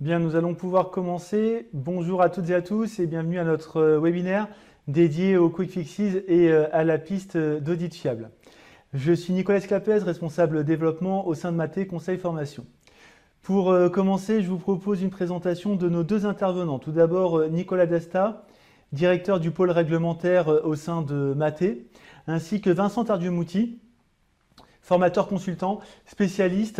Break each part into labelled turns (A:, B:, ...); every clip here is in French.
A: Bien, nous allons pouvoir commencer. Bonjour à toutes et à tous et bienvenue à notre webinaire dédié aux quick fixes et à la piste d'audit fiable. Je suis Nicolas Clapez, responsable développement au sein de Maté Conseil Formation. Pour commencer, je vous propose une présentation de nos deux intervenants. Tout d'abord, Nicolas Dasta, directeur du pôle réglementaire au sein de Maté, ainsi que Vincent Tardieu-Mouty, formateur consultant, spécialiste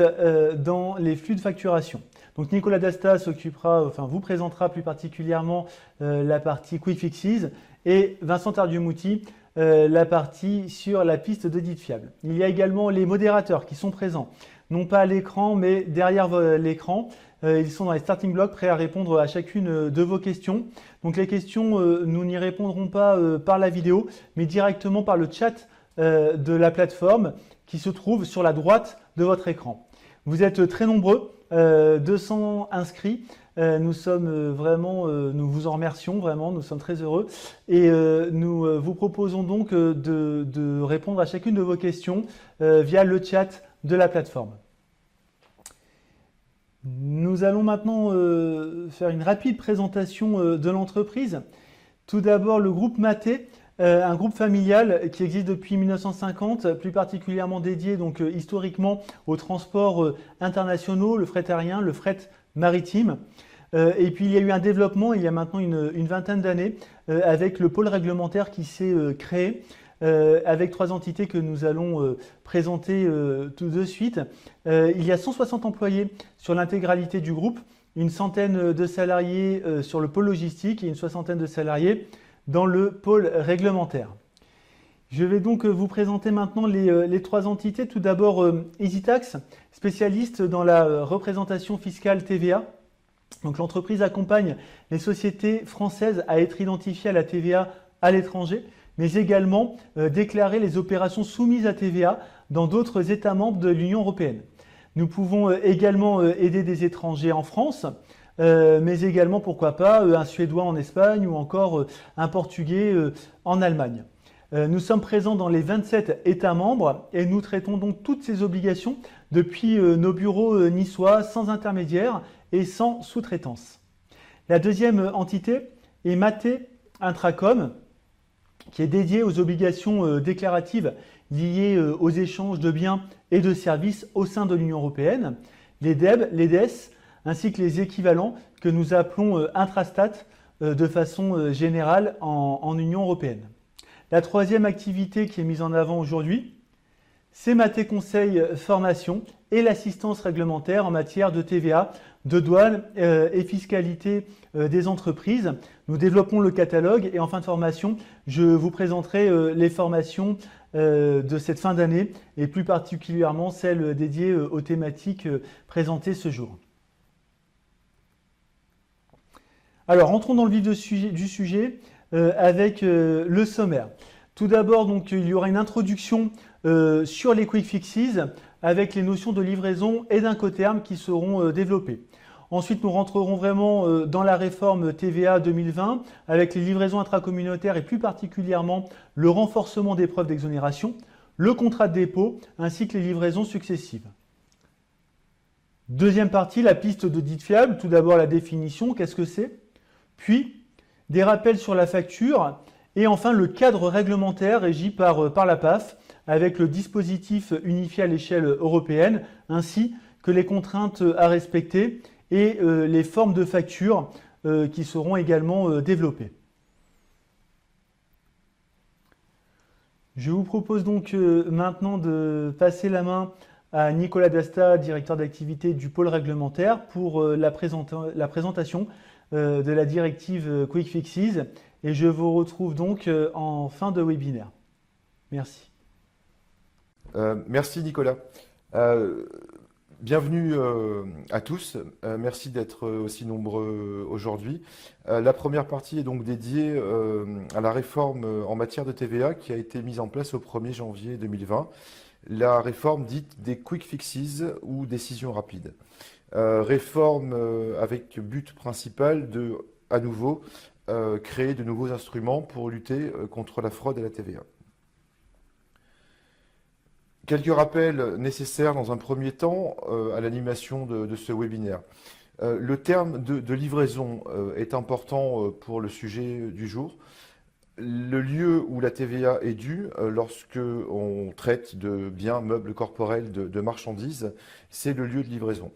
A: dans les flux de facturation. Donc Nicolas Dasta vous présentera plus particulièrement la partie Quick Fixes et Vincent Tardieu-Mouty la partie sur la piste d'audit fiable. Il y a également les modérateurs qui sont présents, non pas à l'écran mais derrière l'écran. Ils sont dans les starting blocks prêts à répondre à chacune de vos questions. Donc les questions, nous n'y répondrons pas par la vidéo, mais directement par le chat de la plateforme qui se trouve sur la droite de votre écran. Vous êtes très nombreux, 200 inscrits. Nous vous en remercions vraiment, nous sommes très heureux. Et nous vous proposons donc de répondre à chacune de vos questions via le chat de la plateforme. Nous allons maintenant faire une rapide présentation de l'entreprise. Tout d'abord, le groupe Maté. Un groupe familial qui existe depuis 1950, plus particulièrement dédié donc historiquement aux transports internationaux, le fret aérien, le fret maritime. Et puis il y a eu un développement il y a maintenant une vingtaine d'années avec le pôle réglementaire qui s'est créé avec trois entités que nous allons présenter tout de suite. Il y a 160 employés sur l'intégralité du groupe, une centaine de salariés sur le pôle logistique et une soixantaine de salariés dans le pôle réglementaire. Je vais donc vous présenter maintenant les trois entités. Tout d'abord, EasyTax, spécialiste dans la représentation fiscale TVA. Donc l'entreprise accompagne les sociétés françaises à être identifiées à la TVA à l'étranger, mais également déclarer les opérations soumises à TVA dans d'autres États membres de l'Union européenne. Nous pouvons également aider des étrangers en France, mais également, pourquoi pas, un Suédois en Espagne ou encore un Portugais en Allemagne. Nous sommes présents dans les 27 États membres et nous traitons donc toutes ces obligations depuis nos bureaux niçois sans intermédiaire et sans sous-traitance. La deuxième entité est Maté Intracom, qui est dédiée aux obligations déclaratives liées aux échanges de biens et de services au sein de l'Union européenne, les DEB, les DES, ainsi que les équivalents que nous appelons intrastat de façon générale en Union européenne. La troisième activité qui est mise en avant aujourd'hui, c'est Maté Conseil Formation et l'assistance réglementaire en matière de TVA, de douane et fiscalité des entreprises. Nous développons le catalogue et en fin de formation, je vous présenterai les formations de cette fin d'année et plus particulièrement celles dédiées aux thématiques présentées ce jour. Alors, entrons dans le vif du sujet avec le sommaire. Tout d'abord, donc, il y aura une introduction sur les quick fixes avec les notions de livraison et d'incoterms qui seront développées. Ensuite, nous rentrerons vraiment dans la réforme TVA 2020 avec les livraisons intracommunautaires et plus particulièrement le renforcement des preuves d'exonération, le contrat de dépôt ainsi que les livraisons successives. Deuxième partie, la piste d'audit fiable. Tout d'abord, la définition, qu'est-ce que c'est ? Puis, des rappels sur la facture et enfin le cadre réglementaire régi par la PAF avec le dispositif unifié à l'échelle européenne ainsi que les contraintes à respecter et les formes de facture qui seront également développées. Je vous propose donc maintenant de passer la main à Nicolas Dasta, directeur d'activité du pôle réglementaire pour la présentation de la directive Quick Fixes et je vous retrouve donc en fin de webinaire. Merci.
B: Merci Nicolas. Bienvenue à tous. Merci d'être aussi nombreux aujourd'hui. La première partie est donc dédiée à la réforme en matière de TVA qui a été mise en place au 1er janvier 2020. La réforme dite des Quick Fixes ou décisions rapides. Réforme avec but principal de, à nouveau, créer de nouveaux instruments pour lutter contre la fraude à la TVA. Quelques rappels nécessaires dans un premier temps à l'animation de ce webinaire. Le terme de livraison est important pour le sujet du jour. Le lieu où la TVA est due, lorsque on traite de biens, meubles corporels, de marchandises, c'est le lieu de livraison.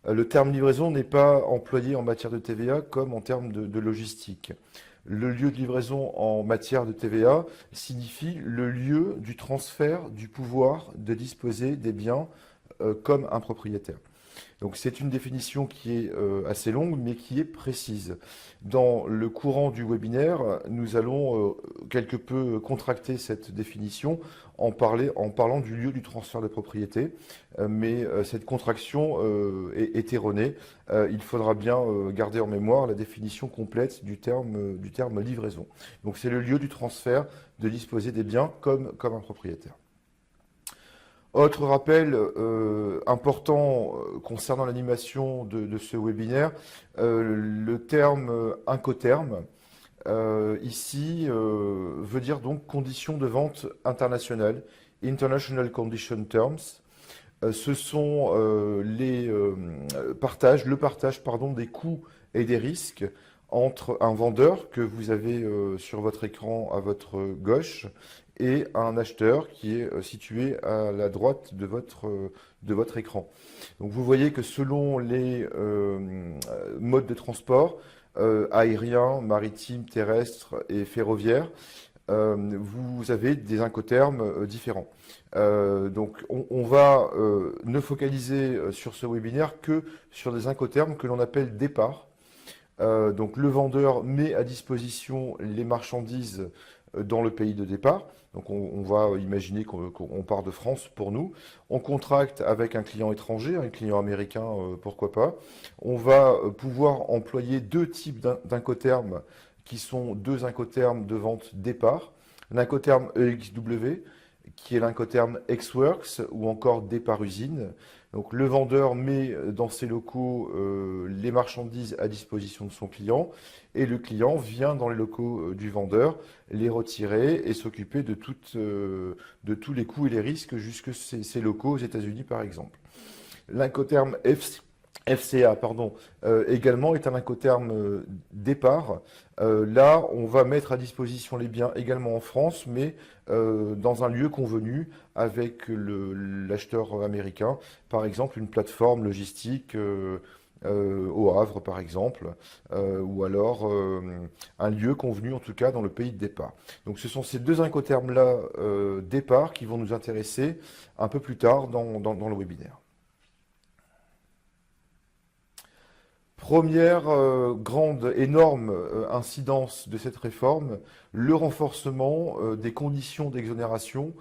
B: Le terme livraison n'est pas employé en matière de TVA comme en termes de logistique. Le lieu de livraison en matière de TVA signifie le lieu du transfert du pouvoir de disposer des biens comme un propriétaire. Donc c'est une définition qui est assez longue, mais qui est précise. Dans le courant du webinaire, nous allons quelque peu contracter cette définition en parlant du lieu du transfert de propriété, mais cette contraction est erronée. Il faudra bien garder en mémoire la définition complète du terme livraison. Donc c'est le lieu du transfert de disposer des biens comme un propriétaire. Autre rappel important concernant l'animation de ce webinaire, le terme Incoterm, ici, veut dire donc conditions de vente internationales, International Condition Terms. Ce sont le partage des coûts et des risques entre un vendeur que vous avez sur votre écran à votre gauche et un acheteur qui est situé à la droite de votre écran. Donc vous voyez que selon les modes de transport, aérien, maritime, terrestre et ferroviaire, vous avez des incoterms différents. Donc on va ne focaliser sur ce webinaire que sur des incoterms que l'on appelle départ. Donc le vendeur met à disposition les marchandises dans le pays de départ. Donc on va imaginer qu'on part de France pour nous. On contracte avec un client étranger, un client américain, pourquoi pas. On va pouvoir employer deux types d'incoterms qui sont deux incoterms de vente départ. L'incoterme EXW, qui est l'incoterme Ex-Works ou encore départ usine. Donc le vendeur met dans ses locaux les marchandises à disposition de son client et le client vient dans les locaux du vendeur les retirer et s'occuper de tous les coûts et les risques jusque ces locaux aux États-Unis par exemple. L'incoterme FCA, également est un incoterme départ. Là, on va mettre à disposition les biens également en France, mais dans un lieu convenu avec l'acheteur américain. Par exemple, une plateforme logistique au Havre, par exemple, ou alors un lieu convenu, en tout cas, dans le pays de départ. Donc, ce sont ces deux incoterms-là, départ, qui vont nous intéresser un peu plus tard dans le webinaire. Première grande, énorme incidence de cette réforme, le renforcement des conditions d'exonération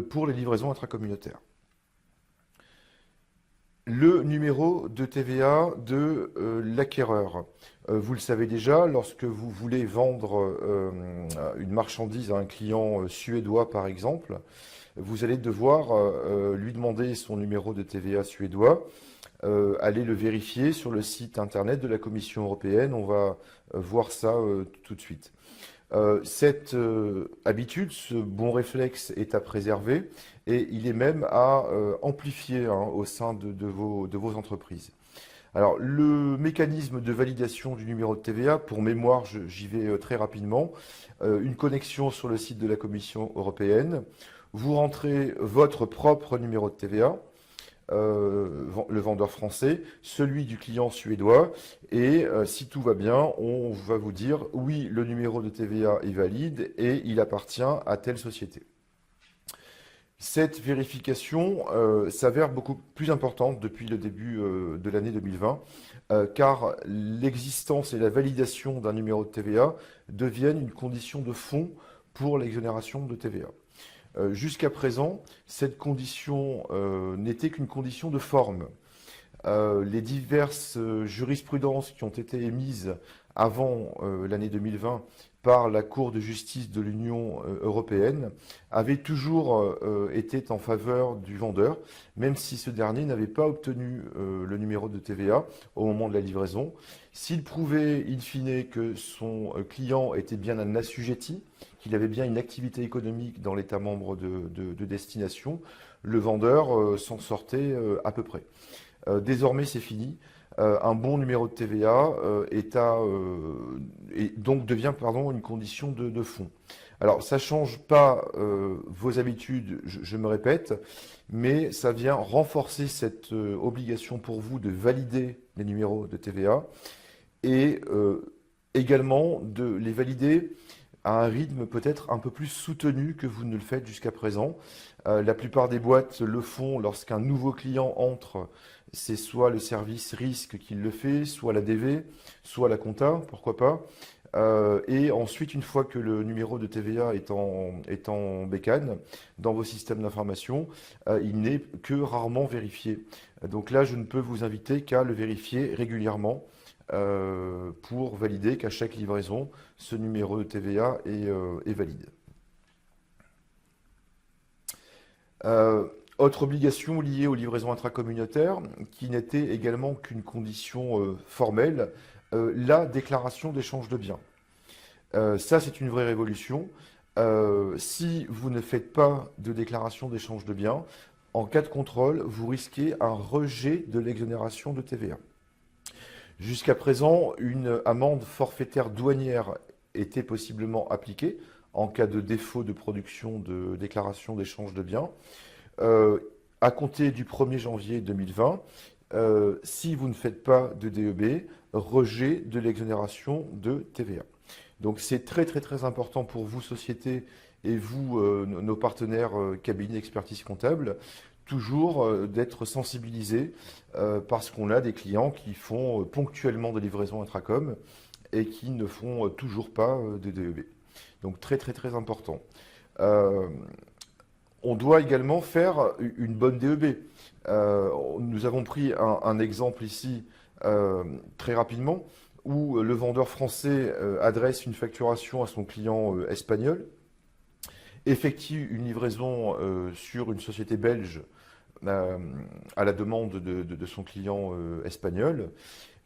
B: pour les livraisons intracommunautaires. Le numéro de TVA de l'acquéreur. Vous le savez déjà, lorsque vous voulez vendre une marchandise à un client suédois par exemple, vous allez devoir lui demander son numéro de TVA suédois. Allez le vérifier sur le site internet de la Commission européenne. On va voir ça tout de suite. Cette habitude, ce bon réflexe est à préserver et il est même à amplifier au sein de vos entreprises. Alors, le mécanisme de validation du numéro de TVA, pour mémoire, j'y vais très rapidement. Une connexion sur le site de la Commission européenne. Vous rentrez votre propre numéro de TVA. Le vendeur français, celui du client suédois, et si tout va bien, on va vous dire oui, le numéro de TVA est valide et il appartient à telle société. Cette vérification s'avère beaucoup plus importante depuis le début de l'année 2020, car l'existence et la validation d'un numéro de TVA deviennent une condition de fond pour l'exonération de TVA. Jusqu'à présent, cette condition n'était qu'une condition de forme. Les diverses jurisprudences qui ont été émises avant l'année 2020 par la Cour de justice de l'Union européenne avaient toujours été en faveur du vendeur, même si ce dernier n'avait pas obtenu le numéro de TVA au moment de la livraison. S'il prouvait in fine que son client était bien un assujetti, qu'il avait bien une activité économique dans l'État membre de destination, le vendeur s'en sortait à peu près. Désormais, c'est fini. Un bon numéro de TVA et donc devient une condition de fond. Alors, ça ne change pas vos habitudes, je me répète, mais ça vient renforcer cette obligation pour vous de valider les numéros de TVA et également de les valider à un rythme peut-être un peu plus soutenu que vous ne le faites jusqu'à présent. La plupart des boîtes le font lorsqu'un nouveau client entre. C'est soit le service risque qui le fait, soit la DV, soit la compta, pourquoi pas. Et ensuite, une fois que le numéro de TVA est en bécane dans vos systèmes d'information, il n'est que rarement vérifié. Donc là, je ne peux vous inviter qu'à le vérifier régulièrement pour valider qu'à chaque livraison, ce numéro de TVA est valide. Autre obligation liée aux livraisons intracommunautaires, qui n'était également qu'une condition formelle, la déclaration d'échange de biens. Ça, c'est une vraie révolution. Si vous ne faites pas de déclaration d'échange de biens, en cas de contrôle, vous risquez un rejet de l'exonération de TVA. Jusqu'à présent, une amende forfaitaire douanière était possiblement appliquée en cas de défaut de production de déclaration d'échange de biens. À compter du 1er janvier 2020, si vous ne faites pas de DEB, rejet de l'exonération de TVA. Donc c'est très très très important pour vous, sociétés, et vous, nos partenaires cabinets d'expertise comptable, toujours d'être sensibilisés parce qu'on a des clients qui font ponctuellement des livraisons intracom et qui ne font toujours pas de DEB. Donc très très très important. On doit également faire une bonne DEB. Nous avons pris un exemple ici très rapidement où le vendeur français adresse une facturation à son client espagnol, effectue une livraison sur une société belge à la demande de son client espagnol.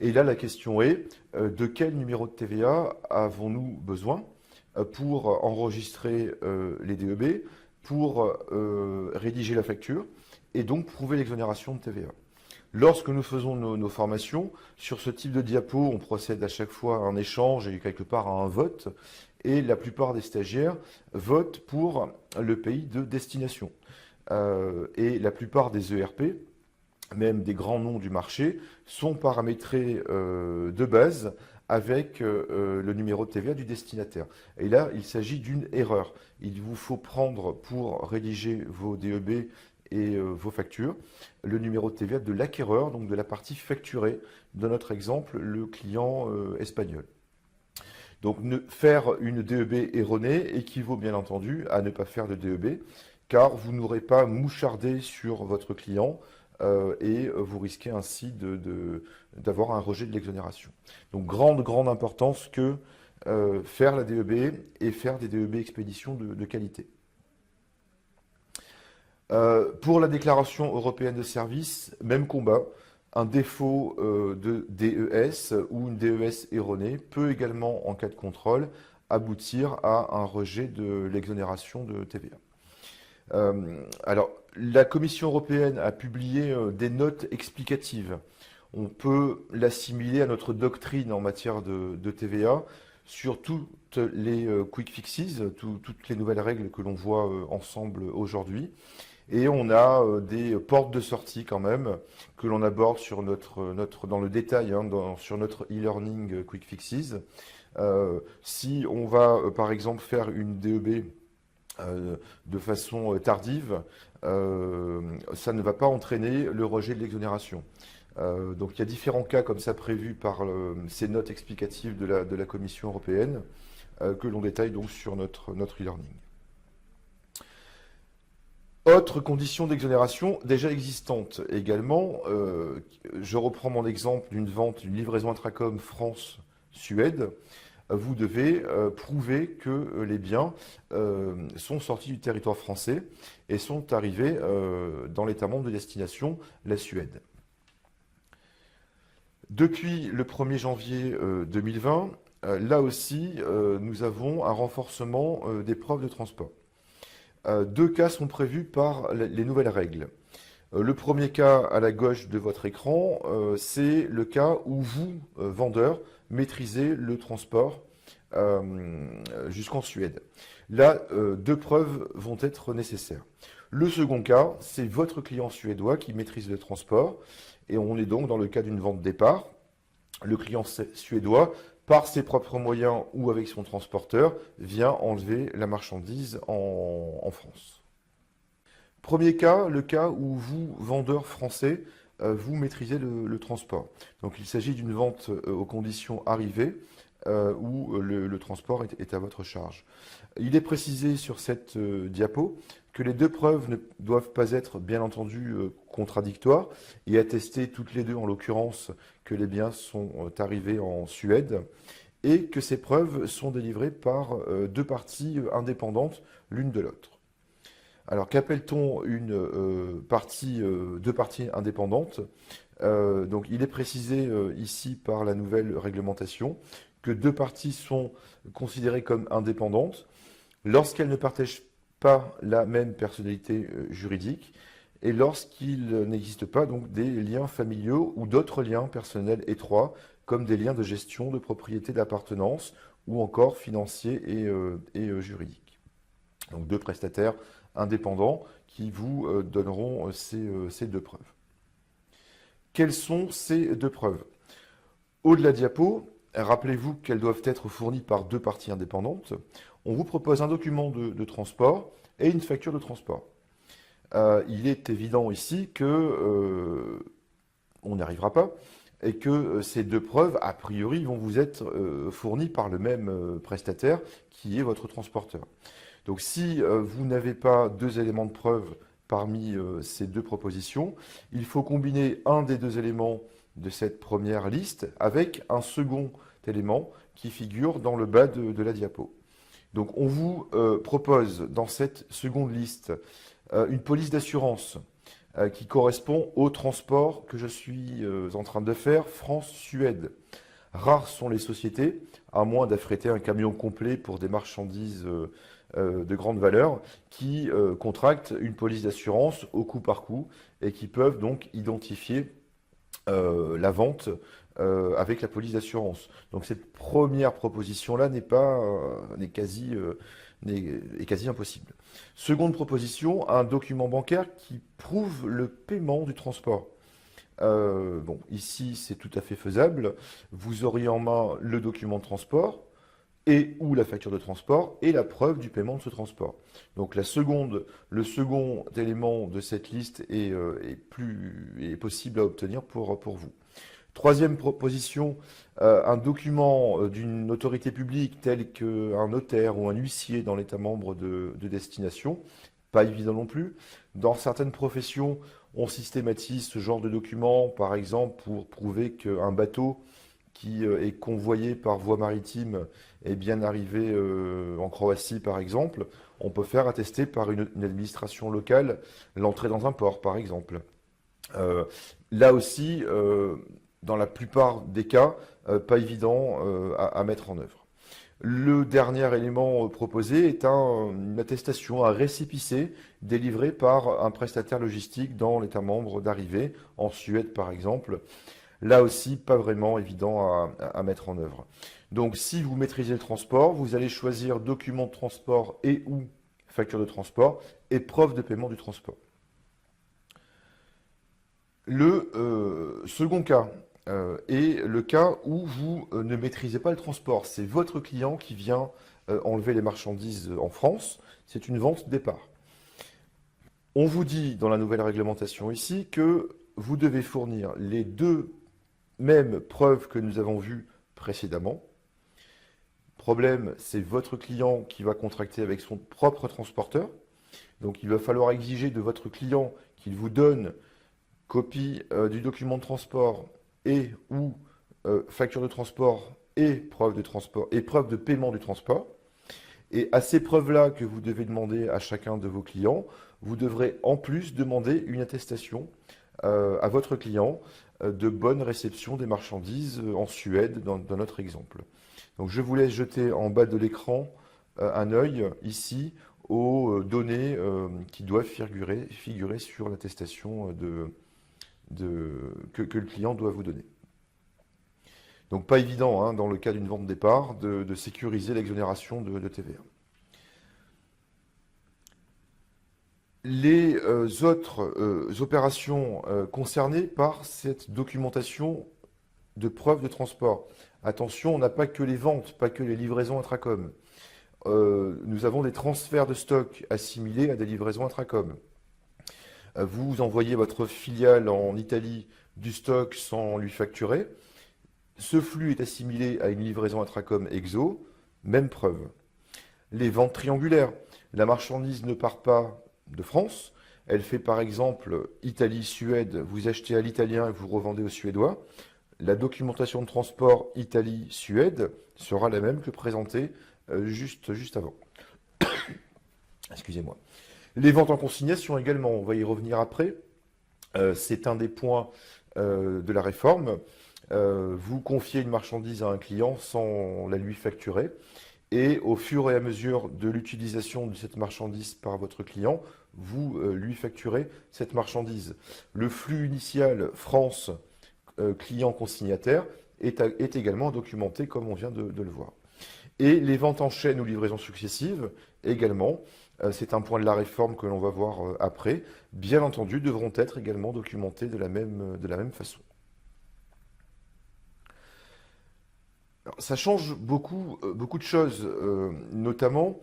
B: Et là, la question est, de quel numéro de TVA avons-nous besoin pour enregistrer les DEB, pour rédiger la facture et donc prouver l'exonération de TVA. Lorsque nous faisons nos formations, sur ce type de diapo, on procède à chaque fois à un échange et quelque part à un vote. Et la plupart des stagiaires votent pour le pays de destination. Et la plupart des ERP, même des grands noms du marché, sont paramétrés de base avec le numéro de TVA du destinataire. Et là, il s'agit d'une erreur. Il vous faut prendre pour rédiger vos DEB et vos factures le numéro de TVA de l'acquéreur, donc de la partie facturée, dans notre exemple, le client espagnol. Donc faire une DEB erronée équivaut bien entendu à ne pas faire de DEB, car vous n'aurez pas mouchardé sur votre client et vous risquez ainsi d'avoir un rejet de l'exonération. Donc grande importance que faire la DEB et faire des DEB expéditions de qualité. Pour la déclaration européenne de services, même combat. Un défaut de DES ou une DES erronée peut également, en cas de contrôle, aboutir à un rejet de l'exonération de TVA. Alors, la Commission européenne a publié des notes explicatives. On peut l'assimiler à notre doctrine en matière de TVA sur toutes les quick fixes, toutes les nouvelles règles que l'on voit ensemble aujourd'hui. Et on a des portes de sortie quand même que l'on aborde sur dans le détail sur notre e-learning Quick Fixes. Si on va par exemple faire une DEB de façon tardive, ça ne va pas entraîner le rejet de l'exonération. Donc il y a différents cas comme ça prévus par ces notes explicatives de la Commission européenne que l'on détaille donc sur notre e-learning. Autre condition d'exonération déjà existante également, je reprends mon exemple d'une livraison intracom France-Suède. Vous devez prouver que les biens sont sortis du territoire français et sont arrivés dans l'État membre de destination, la Suède. Depuis le 1er janvier 2020, là aussi, nous avons un renforcement des preuves de transport. Deux cas sont prévus par les nouvelles règles. Le premier cas à la gauche de votre écran, c'est le cas où vous, vendeur, maîtrisez le transport jusqu'en Suède. Là, deux preuves vont être nécessaires. Le second cas, c'est votre client suédois qui maîtrise le transport, et on est donc dans le cas d'une vente départ. Le client suédois, par ses propres moyens ou avec son transporteur, vient enlever la marchandise en France. Premier cas, le cas où vous, vendeur français, vous maîtrisez le transport. Donc il s'agit d'une vente aux conditions arrivées où le transport est à votre charge. Il est précisé sur cette diapo que les deux preuves ne doivent pas être bien entendu contradictoires et attester toutes les deux en l'occurrence que les biens sont arrivés en Suède et que ces preuves sont délivrées par deux parties indépendantes l'une de l'autre. Alors, qu'appelle-t-on une deux parties indépendantes? Donc, il est précisé ici par la nouvelle réglementation que deux parties sont considérées comme indépendantes lorsqu'elles ne partagent pas la même personnalité juridique et lorsqu'il n'existe pas donc des liens familiaux ou d'autres liens personnels étroits, comme des liens de gestion, de propriété, d'appartenance ou encore financiers et juridiques. Donc, deux prestataires indépendants qui vous donneront ces deux preuves. Quelles sont ces deux preuves? Au de la diapo, rappelez-vous qu'elles doivent être fournies par deux parties indépendantes. On vous propose un document de transport et une facture de transport. Il est évident ici que on n'y arrivera pas et que ces deux preuves, a priori, vont vous être fournies par le même prestataire qui est votre transporteur. Donc si vous n'avez pas deux éléments de preuve parmi ces deux propositions, il faut combiner un des deux éléments de cette première liste avec un second élément qui figure dans le bas de la diapo. Donc on vous propose dans cette seconde liste une police d'assurance qui correspond au transport que je suis en train de faire France-Suède. Rares sont les sociétés, à moins d'affréter un camion complet pour des marchandises de grande valeur, qui contractent une police d'assurance au coup par coup et qui peuvent donc identifier la vente avec la police d'assurance. Donc cette première proposition-là est quasi impossible. Seconde proposition, un document bancaire qui prouve le paiement du transport. Bon, ici c'est tout à fait faisable. Vous auriez en main le document de transport et ou la facture de transport et la preuve du paiement de ce transport. Donc le second élément de cette liste est possible à obtenir pour vous. Troisième proposition, un document d'une autorité publique tel qu'un notaire ou un huissier dans l'État membre de destination. Pas évident non plus. Dans certaines professions, on systématise ce genre de document, par exemple, pour prouver qu'un bateau qui est convoyé par voie maritime est bien arrivé en Croatie, par exemple. On peut faire attester par une administration locale l'entrée dans un port, par exemple. Là aussi, dans la plupart des cas, pas évident à mettre en œuvre. Le dernier élément proposé est une attestation, un récépissé délivré par un prestataire logistique dans l'État membre d'arrivée, en Suède par exemple. Là aussi, pas vraiment évident à mettre en œuvre. Donc si vous maîtrisez le transport, vous allez choisir document de transport et ou facture de transport et preuve de paiement du transport. Le second cas est le cas où vous ne maîtrisez pas le transport. C'est votre client qui vient enlever les marchandises en France. C'est une vente départ. On vous dit dans la nouvelle réglementation ici que vous devez fournir les deux mêmes preuves que nous avons vues précédemment. Problème, c'est votre client qui va contracter avec son propre transporteur. Donc il va falloir exiger de votre client qu'il vous donne copie du document de transport et ou facture de transport et preuve de transport et preuve de paiement du transport. Et à ces preuves-là que vous devez demander à chacun de vos clients, vous devrez en plus demander une attestation à votre client de bonne réception des marchandises en Suède dans notre exemple. Donc je vous laisse jeter en bas de l'écran un œil ici aux données qui doivent figurer sur l'attestation que le client doit vous donner. Donc pas évident, hein, dans le cas d'une vente de départ, de sécuriser l'exonération de TVA. Les autres opérations concernées par cette documentation de preuve de transport. Attention, on n'a pas que les ventes, pas que les livraisons intracom. Nous avons des transferts de stock assimilés à des livraisons intracom. Vous envoyez votre filiale en Italie du stock sans lui facturer. Ce flux est assimilé à une livraison intracom exo, même preuve. Les ventes triangulaires. La marchandise ne part pas de France. Elle fait par exemple Italie-Suède. Vous achetez à l'italien et vous revendez au suédois. La documentation de transport Italie-Suède sera la même que présentée juste avant. Excusez-moi. Les ventes en consignation également, on va y revenir après. C'est un des points de la réforme. Vous confiez une marchandise à un client sans la lui facturer. Et au fur et à mesure de l'utilisation de cette marchandise par votre client, vous lui facturez cette marchandise. Le flux initial France client consignataire est également documenté comme on vient de le voir. Et les ventes en chaîne ou livraisons successives également, c'est un point de la réforme que l'on va voir après, bien entendu devront être également documentées de la même façon. Alors, ça change beaucoup de choses, notamment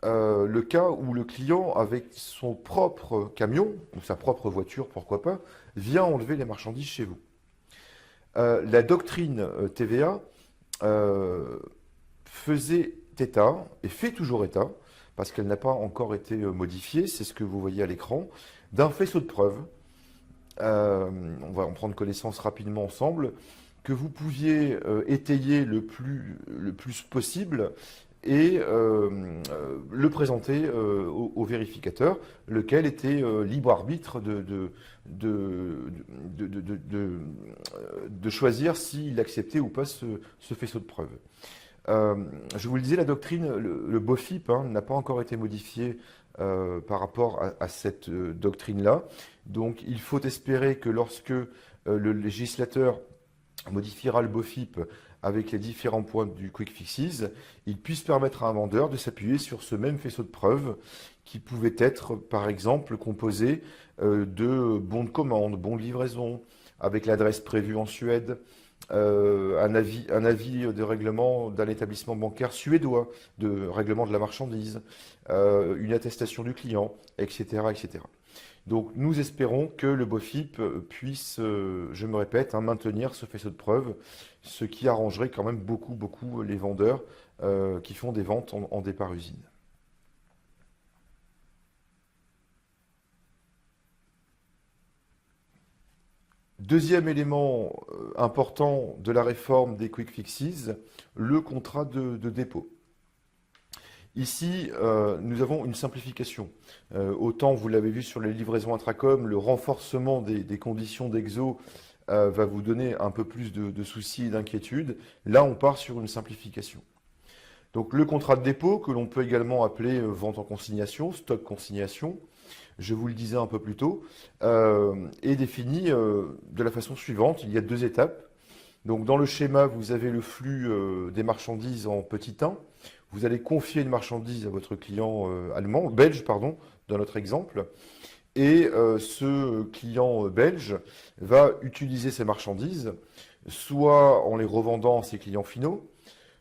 B: le cas où le client, avec son propre camion, ou sa propre voiture, pourquoi pas, vient enlever les marchandises chez vous. La doctrine TVA faisait état, et fait toujours état, parce qu'elle n'a pas encore été modifiée, c'est ce que vous voyez à l'écran, d'un faisceau de preuves. On va en prendre connaissance rapidement ensemble, que vous pouviez étayer le plus possible et le présenter au vérificateur, lequel était libre arbitre de choisir s'il acceptait ou pas ce faisceau de preuves. Je vous le disais, la doctrine, le BOFIP, n'a pas encore été modifié par rapport à cette doctrine-là. Donc il faut espérer que lorsque le législateur modifiera le BOFIP avec les différents points du Quick Fixes, il puisse permettre à un vendeur de s'appuyer sur ce même faisceau de preuves qui pouvait être, par exemple, composé de bons de commande, bons de livraison, avec l'adresse prévue en Suède, un avis de règlement d'un établissement bancaire suédois, de règlement de la marchandise, une attestation du client, etc., etc. Donc nous espérons que le BOFIP puisse, je me répète, maintenir ce faisceau de preuves, ce qui arrangerait quand même beaucoup les vendeurs qui font des ventes en départ usine. Deuxième élément important de la réforme des Quick Fixes, le contrat de dépôt. Ici, nous avons une simplification. Autant, vous l'avez vu sur les livraisons intracom, le renforcement des conditions d'exo va vous donner un peu plus de soucis et d'inquiétudes. Là, on part sur une simplification. Donc, le contrat de dépôt, que l'on peut également appeler vente en consignation, stock consignation, je vous le disais un peu plus tôt, est défini de la façon suivante. Il y a deux étapes. Donc, dans le schéma, vous avez le flux des marchandises en petit 1. Vous allez confier une marchandise à votre client belge, dans notre exemple. Et ce client belge va utiliser ces marchandises, soit en les revendant à ses clients finaux,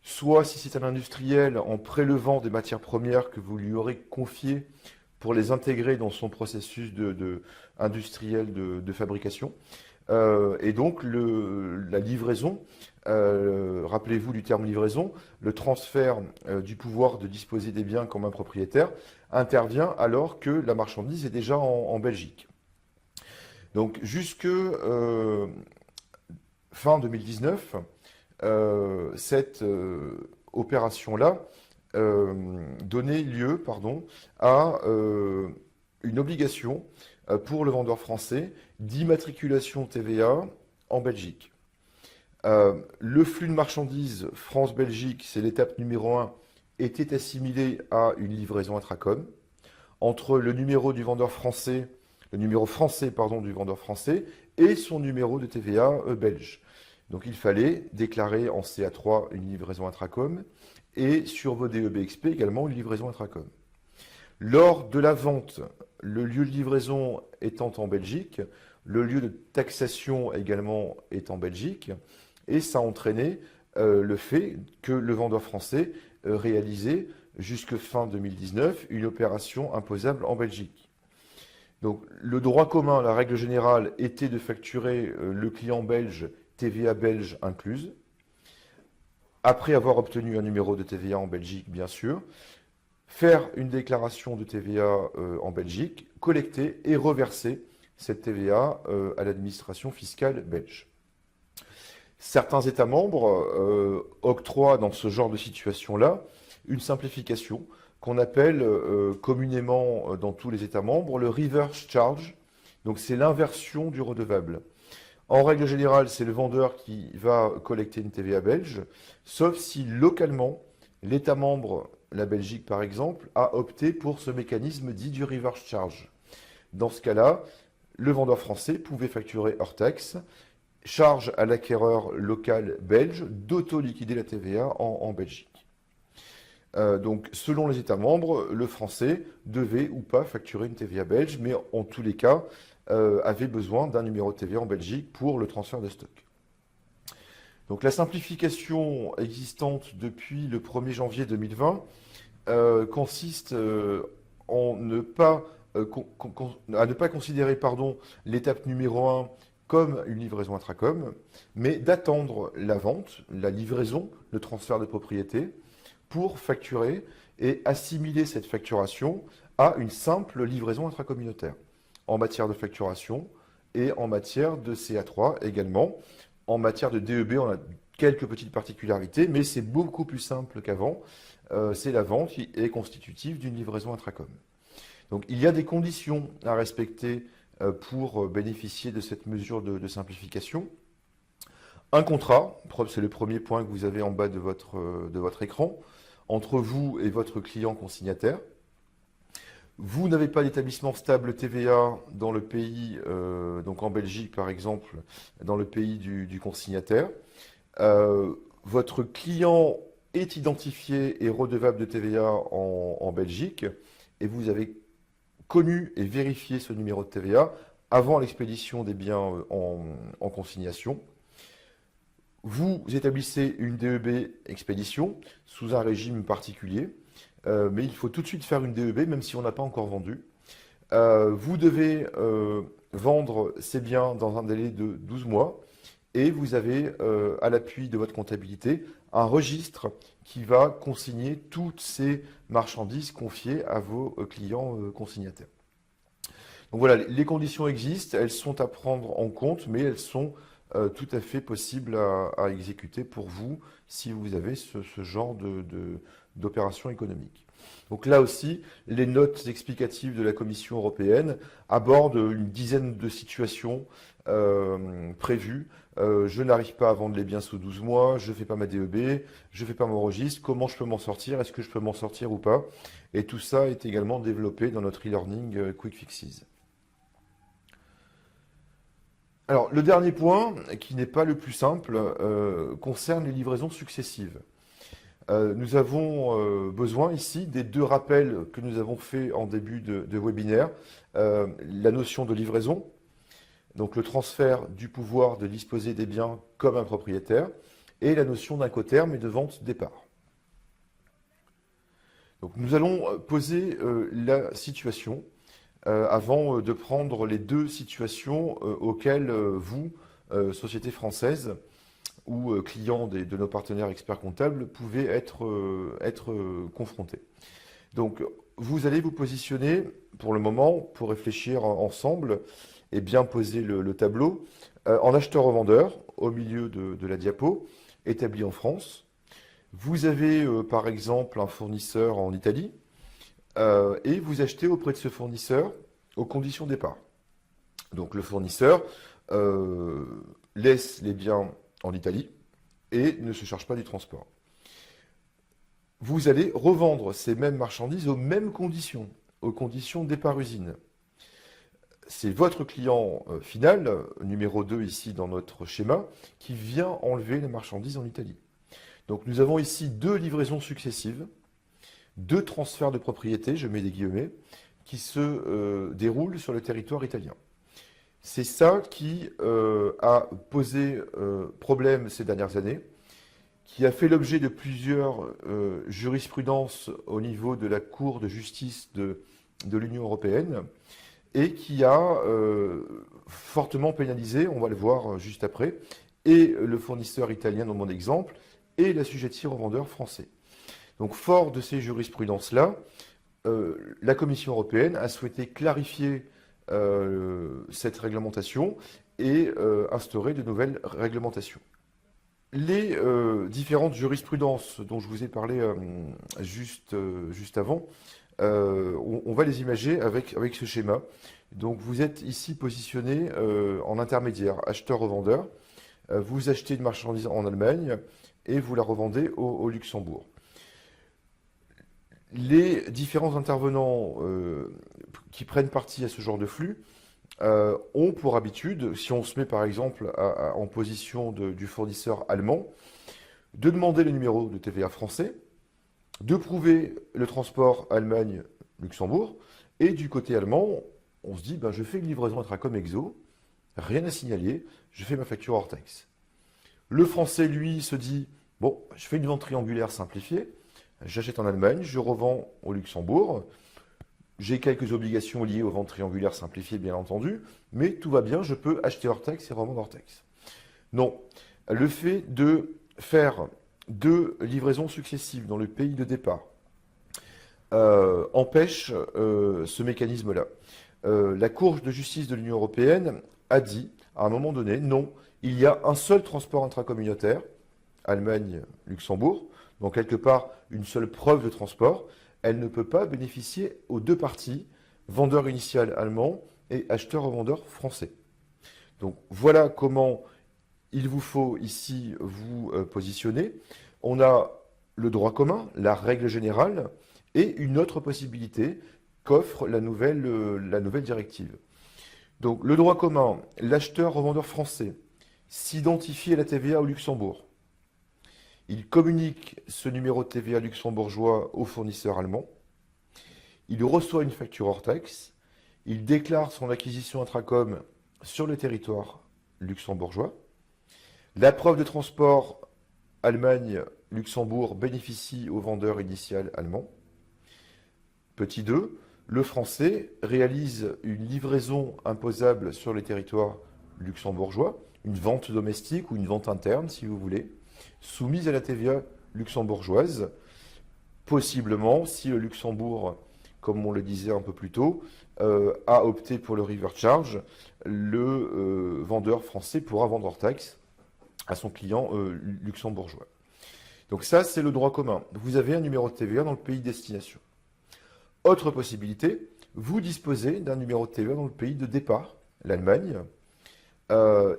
B: soit, si c'est un industriel, en prélevant des matières premières que vous lui aurez confiées pour les intégrer dans son processus industriel de fabrication. Et donc, la livraison, rappelez-vous du terme livraison, le transfert du pouvoir de disposer des biens comme un propriétaire intervient alors que la marchandise est déjà en Belgique. Donc, jusque fin 2019, cette opération-là donnait lieu à une obligation pour le vendeur français d'immatriculation TVA en Belgique. Le flux de marchandises France-Belgique, c'est l'étape numéro 1, était assimilé à une livraison intracom. entre le numéro du vendeur français, le numéro français, pardon, du vendeur français et son numéro de TVA belge. Donc il fallait déclarer en CA3 une livraison intracom et sur vos DEB XP également une livraison intracom. Lors de la vente, le lieu de livraison étant en Belgique, le lieu de taxation également est en Belgique, et ça a entraîné le fait que le vendeur français réalisait jusque fin 2019 une opération imposable en Belgique. Donc le droit commun, la règle générale, était de facturer le client belge TVA belge incluse, après avoir obtenu un numéro de TVA en Belgique, bien sûr, faire une déclaration de TVA en Belgique, collecter et reverser cette TVA à l'administration fiscale belge. Certains États membres octroient dans ce genre de situation-là une simplification qu'on appelle communément dans tous les États membres le reverse charge. Donc c'est l'inversion du redevable. En règle générale, c'est le vendeur qui va collecter une TVA belge, sauf si localement, l'État membre, la Belgique par exemple, a opté pour ce mécanisme dit du reverse charge. Dans ce cas-là, le vendeur français pouvait facturer hors taxe, charge à l'acquéreur local belge d'auto-liquider la TVA en Belgique. Donc, selon les États membres, le français devait ou pas facturer une TVA belge, mais en tous les cas, avait besoin d'un numéro de TVA en Belgique pour le transfert de stock. Donc, la simplification existante depuis le 1er janvier 2020 consiste à ne pas considérer l'étape numéro 1 comme une livraison intracom, mais d'attendre la vente, la livraison, le transfert de propriété, pour facturer et assimiler cette facturation à une simple livraison intracommunautaire, en matière de facturation et en matière de CA3 également. En matière de DEB, on a quelques petites particularités, mais c'est beaucoup plus simple qu'avant. C'est la vente qui est constitutive d'une livraison intracom. Donc il y a des conditions à respecter pour bénéficier de cette mesure de simplification. Un contrat, c'est le premier point que vous avez en bas de votre écran, entre vous et votre client consignataire. Vous n'avez pas d'établissement stable TVA dans le pays, donc en Belgique par exemple, dans le pays du consignataire. Votre client est identifié et redevable de TVA en Belgique et vous avez connu et vérifié ce numéro de TVA avant l'expédition des biens en consignation. Vous établissez une DEB expédition sous un régime particulier, mais il faut tout de suite faire une DEB même si on n'a pas encore vendu. Vous devez vendre ces biens dans un délai de 12 mois et vous avez à l'appui de votre comptabilité un registre qui va consigner toutes ces marchandises confiées à vos clients consignataires. Donc voilà, les conditions existent, elles sont à prendre en compte, mais elles sont tout à fait possibles à exécuter pour vous si vous avez ce genre d'opération économique. Donc là aussi, les notes explicatives de la Commission européenne abordent une dizaine de situations prévues. Je n'arrive pas à vendre les biens sous 12 mois, je ne fais pas ma DEB, je ne fais pas mon registre, comment je peux m'en sortir, est-ce que je peux m'en sortir ou pas? Et tout ça est également développé dans notre e-learning Quick Fixes. Alors, le dernier point, qui n'est pas le plus simple, concerne les livraisons successives. Nous avons besoin ici des deux rappels que nous avons faits en début de webinaire. La notion de livraison, donc le transfert du pouvoir de disposer des biens comme un propriétaire, et la notion d'incoterm et de vente départ. Donc nous allons poser la situation avant de prendre les deux situations auxquelles vous, société française, ou clients de nos partenaires experts comptables, pouvez être confrontés. Donc, vous allez vous positionner, pour le moment, pour réfléchir ensemble et bien poser le tableau, en acheteur-revendeur, au milieu de la diapo, établi en France. Vous avez, par exemple, un fournisseur en Italie, et vous achetez auprès de ce fournisseur aux conditions départ. Donc, le fournisseur laisse les biens en Italie et ne se charge pas du transport. Vous allez revendre ces mêmes marchandises aux mêmes conditions aux conditions de départ usine. C'est votre client final, numéro 2 ici dans notre schéma, qui vient enlever les marchandises en Italie. Donc nous avons ici 2 livraisons successives, 2 transferts de propriété, je mets des guillemets, qui se déroulent sur le territoire italien. C'est ça qui a posé problème ces dernières années, qui a fait l'objet de plusieurs jurisprudences au niveau de la Cour de justice de l'Union européenne, et qui a fortement pénalisé, on va le voir juste après, et le fournisseur italien dans mon exemple, et l'assujetti revendeur français. Donc fort de ces jurisprudences-là, la Commission européenne a souhaité clarifier cette réglementation et instaurer de nouvelles réglementations. Les différentes jurisprudences dont je vous ai parlé juste avant, on va les imager avec ce schéma. Donc vous êtes ici positionné en intermédiaire, acheteur-revendeur. Vous achetez une marchandise en Allemagne et vous la revendez au Luxembourg. Les différents intervenants qui prennent partie à ce genre de flux ont pour habitude, si on se met par exemple en position du fournisseur allemand, de demander le numéro de TVA français, de prouver le transport Allemagne-Luxembourg, et du côté allemand, on se dit, ben, je fais une livraison intracom exo, rien à signaler, je fais ma facture hors taxe. Le français, lui, se dit, bon, je fais une vente triangulaire simplifiée, j'achète en Allemagne, je revends au Luxembourg, j'ai quelques obligations liées aux ventes triangulaires simplifiées, bien entendu, mais tout va bien, je peux acheter hors taxe et revendre hors taxe. Non, le fait de faire 2 livraisons successives dans le pays de départ empêche ce mécanisme-là. La Cour de justice de l'Union européenne a dit, à un moment donné, non, il y a un seul transport intracommunautaire, Allemagne-Luxembourg, donc quelque part une seule preuve de transport, elle ne peut pas bénéficier aux 2 parties, vendeur initial allemand et acheteur-revendeur français. Donc voilà comment il vous faut ici vous positionner. On a le droit commun, la règle générale, et une autre possibilité qu'offre la nouvelle directive. Donc le droit commun, l'acheteur-revendeur français s'identifie à la TVA au Luxembourg. Il communique ce numéro de TVA luxembourgeois au fournisseur allemand. Il reçoit une facture hors taxe. Il déclare son acquisition intracom sur le territoire luxembourgeois. La preuve de transport Allemagne-Luxembourg bénéficie au vendeur initial allemand. Petit 2, le français réalise une livraison imposable sur le territoire luxembourgeois, une vente domestique ou une vente interne, si vous voulez, soumise à la TVA luxembourgeoise, possiblement si le Luxembourg, comme on le disait un peu plus tôt, a opté pour le river charge, le vendeur français pourra vendre hors taxe à son client luxembourgeois. Donc ça, c'est le droit commun. Vous avez un numéro de TVA dans le pays de destination. Autre possibilité, vous disposez d'un numéro de TVA dans le pays de départ, l'Allemagne.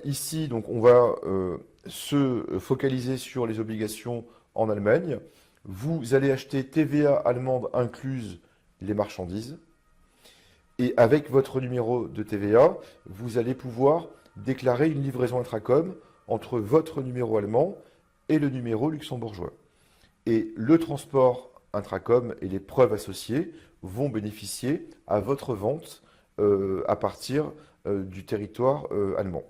B: Ici, donc, on va se focaliser sur les obligations en Allemagne. Vous allez acheter TVA allemande incluse les marchandises. Et avec votre numéro de TVA, vous allez pouvoir déclarer une livraison intracom entre votre numéro allemand et le numéro luxembourgeois. Et le transport intracom et les preuves associées vont bénéficier à votre vente à partir du territoire allemand.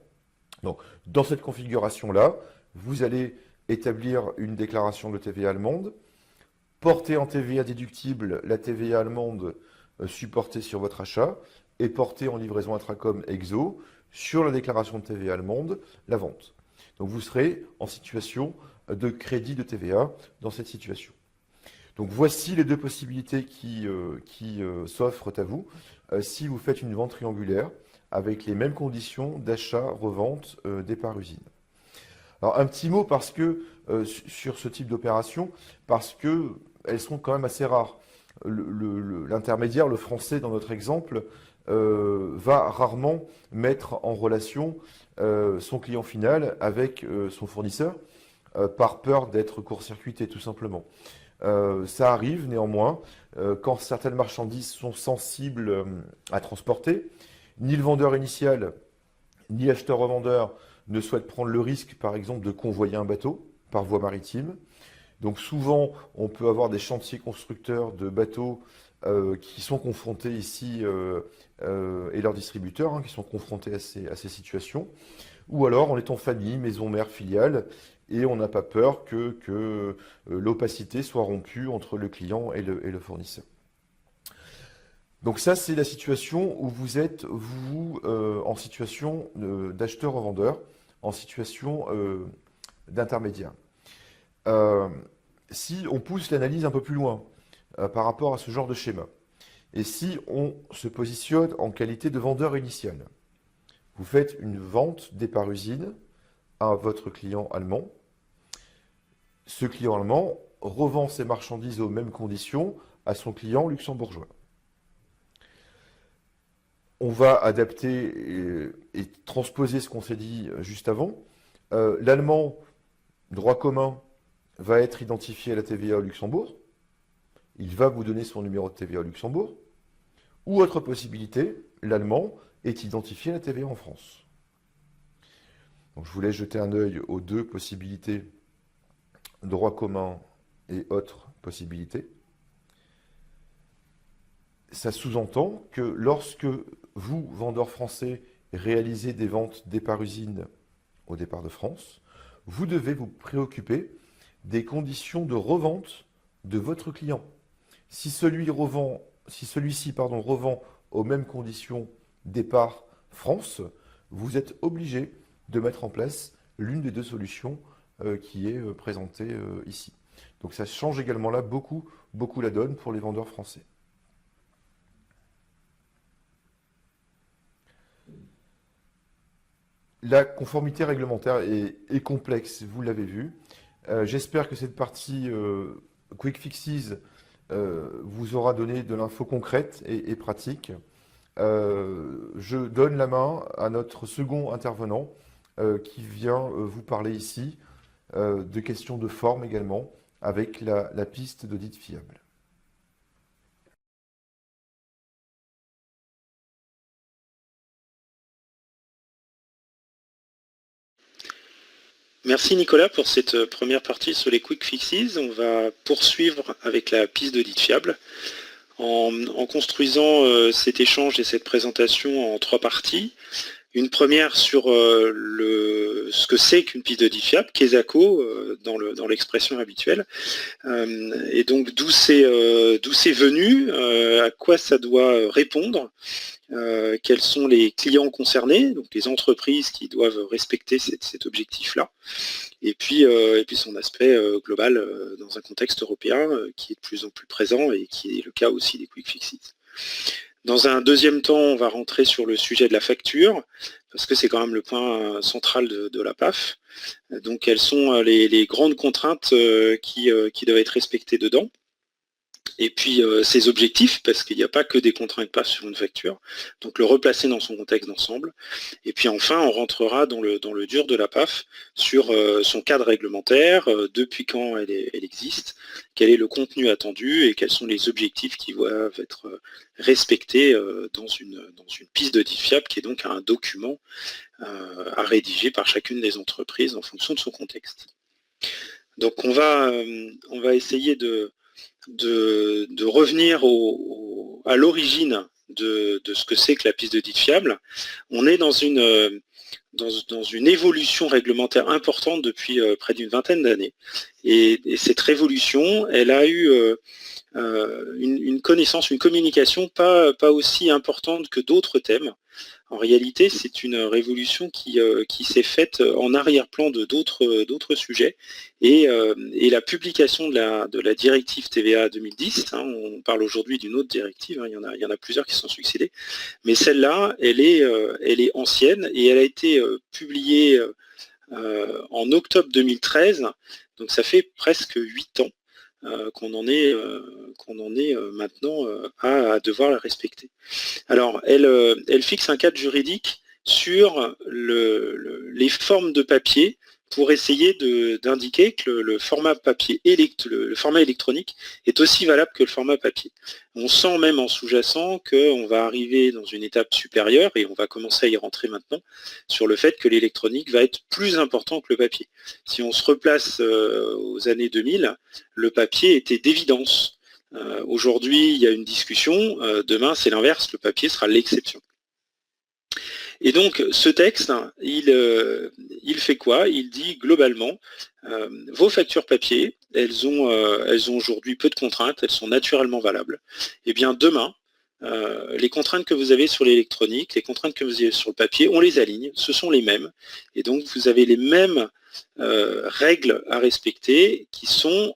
B: Donc, dans cette configuration-là, vous allez établir une déclaration de TVA allemande, porter en TVA déductible la TVA allemande supportée sur votre achat et porter en livraison intracom exo sur la déclaration de TVA allemande la vente. Donc, vous serez en situation de crédit de TVA dans cette situation. Donc voici les 2 possibilités qui s'offrent à vous si vous faites une vente triangulaire avec les mêmes conditions d'achat, revente, départ usine. Alors un petit mot parce que sur ce type d'opération, parce qu'elles sont quand même assez rares. L'intermédiaire, le français dans notre exemple, va rarement mettre en relation son client final avec son fournisseur par peur d'être court-circuité tout simplement. Ça arrive néanmoins quand certaines marchandises sont sensibles à transporter. Ni le vendeur initial, ni l'acheteur-revendeur ne souhaitent prendre le risque, par exemple, de convoyer un bateau par voie maritime. Donc souvent, on peut avoir des chantiers constructeurs de bateaux qui sont confrontés ici, et leurs distributeurs, hein, qui sont confrontés à ces situations. Ou alors, on est en famille, maison mère, filiale, et on n'a pas peur que l'opacité soit rompue entre le client et le fournisseur. Donc ça, c'est la situation où vous êtes, vous, en situation d'acheteur-revendeur, en situation d'intermédiaire. Si on pousse l'analyse un peu plus loin par rapport à ce genre de schéma, et si on se positionne en qualité de vendeur initial, vous faites une vente départ-usine à votre client allemand. Ce client allemand revend ses marchandises aux mêmes conditions à son client luxembourgeois. On va adapter et transposer ce qu'on s'est dit juste avant. L'allemand, droit commun, va être identifié à la TVA au Luxembourg. Il va vous donner son numéro de TVA au Luxembourg. Ou autre possibilité, l'allemand est identifié à la TVA en France. Donc je vous laisse jeter un œil aux deux possibilités, droit commun et autres possibilités. Ça sous-entend que lorsque vous, vendeur français, réalisez des ventes départ-usine au départ de France, vous devez vous préoccuper des conditions de revente de votre client. Si celui-ci revend aux mêmes conditions départ France, vous êtes obligé de mettre en place l'une des deux solutions qui est présentée ici. Donc ça change également là beaucoup la donne pour les vendeurs français. La conformité réglementaire est complexe, vous l'avez vu. J'espère que cette partie Quick Fixes vous aura donné de l'info concrète et pratique. Je donne la main à notre second intervenant qui vient vous parler ici de questions de forme également avec la piste d'audit fiable.
C: Merci Nicolas pour cette première partie sur les Quick Fixes. On va poursuivre avec la piste d'audit fiable en construisant cet échange et cette présentation en trois parties. Une première sur ce que c'est qu'une piste d'audit fiable, KESACO dans l'expression habituelle, et donc d'où c'est venu, à quoi ça doit répondre, quels sont les clients concernés, donc les entreprises qui doivent respecter cet objectif-là, et puis son aspect global dans un contexte européen qui est de plus en plus présent et qui est le cas aussi des Quick Fixes. Dans un deuxième temps, on va rentrer sur le sujet de la facture, parce que c'est quand même le point central de la PAF. Donc quelles sont les grandes contraintes qui doivent être respectées dedans. Et puis ses objectifs, parce qu'il n'y a pas que des contraintes PAF sur une facture, donc le replacer dans son contexte d'ensemble. Et puis enfin, on rentrera dans le dur de la PAF sur son cadre réglementaire, depuis quand elle existe, quel est le contenu attendu et quels sont les objectifs qui doivent être respectés dans une piste d'audit fiable, qui est donc un document à rédiger par chacune des entreprises en fonction de son contexte. Donc on va essayer de revenir à l'origine de ce que c'est que la piste d'audit fiable. On est dans une évolution réglementaire importante depuis près d'une vingtaine d'années. Et cette révolution, elle a eu une connaissance, une communication pas aussi importante que d'autres thèmes. En réalité, c'est une révolution qui s'est faite en arrière-plan de d'autres sujets. Et la publication de la directive TVA 2010, hein, on parle aujourd'hui d'une autre directive, hein, il y en a plusieurs qui sont succédées, mais celle-là, elle est ancienne et elle a été publiée en octobre 2013, donc ça fait presque 8 ans qu'on en est maintenant à devoir la respecter. Alors, elle fixe un cadre juridique sur les formes de papier pour essayer d'indiquer que le format papier le format électronique est aussi valable que le format papier. On sent même en sous-jacent qu'on va arriver dans une étape supérieure, et on va commencer à y rentrer maintenant, sur le fait que l'électronique va être plus important que le papier. Si on se replace aux années 2000, le papier était d'évidence. Aujourd'hui, il y a une discussion, demain c'est l'inverse, le papier sera l'exception. Et donc, ce texte, il fait quoi? Il dit globalement, vos factures papier, elles ont aujourd'hui peu de contraintes, elles sont naturellement valables. Et bien demain, les contraintes que vous avez sur l'électronique, les contraintes que vous avez sur le papier, on les aligne, ce sont les mêmes. Et donc, vous avez les mêmes règles à respecter qui sont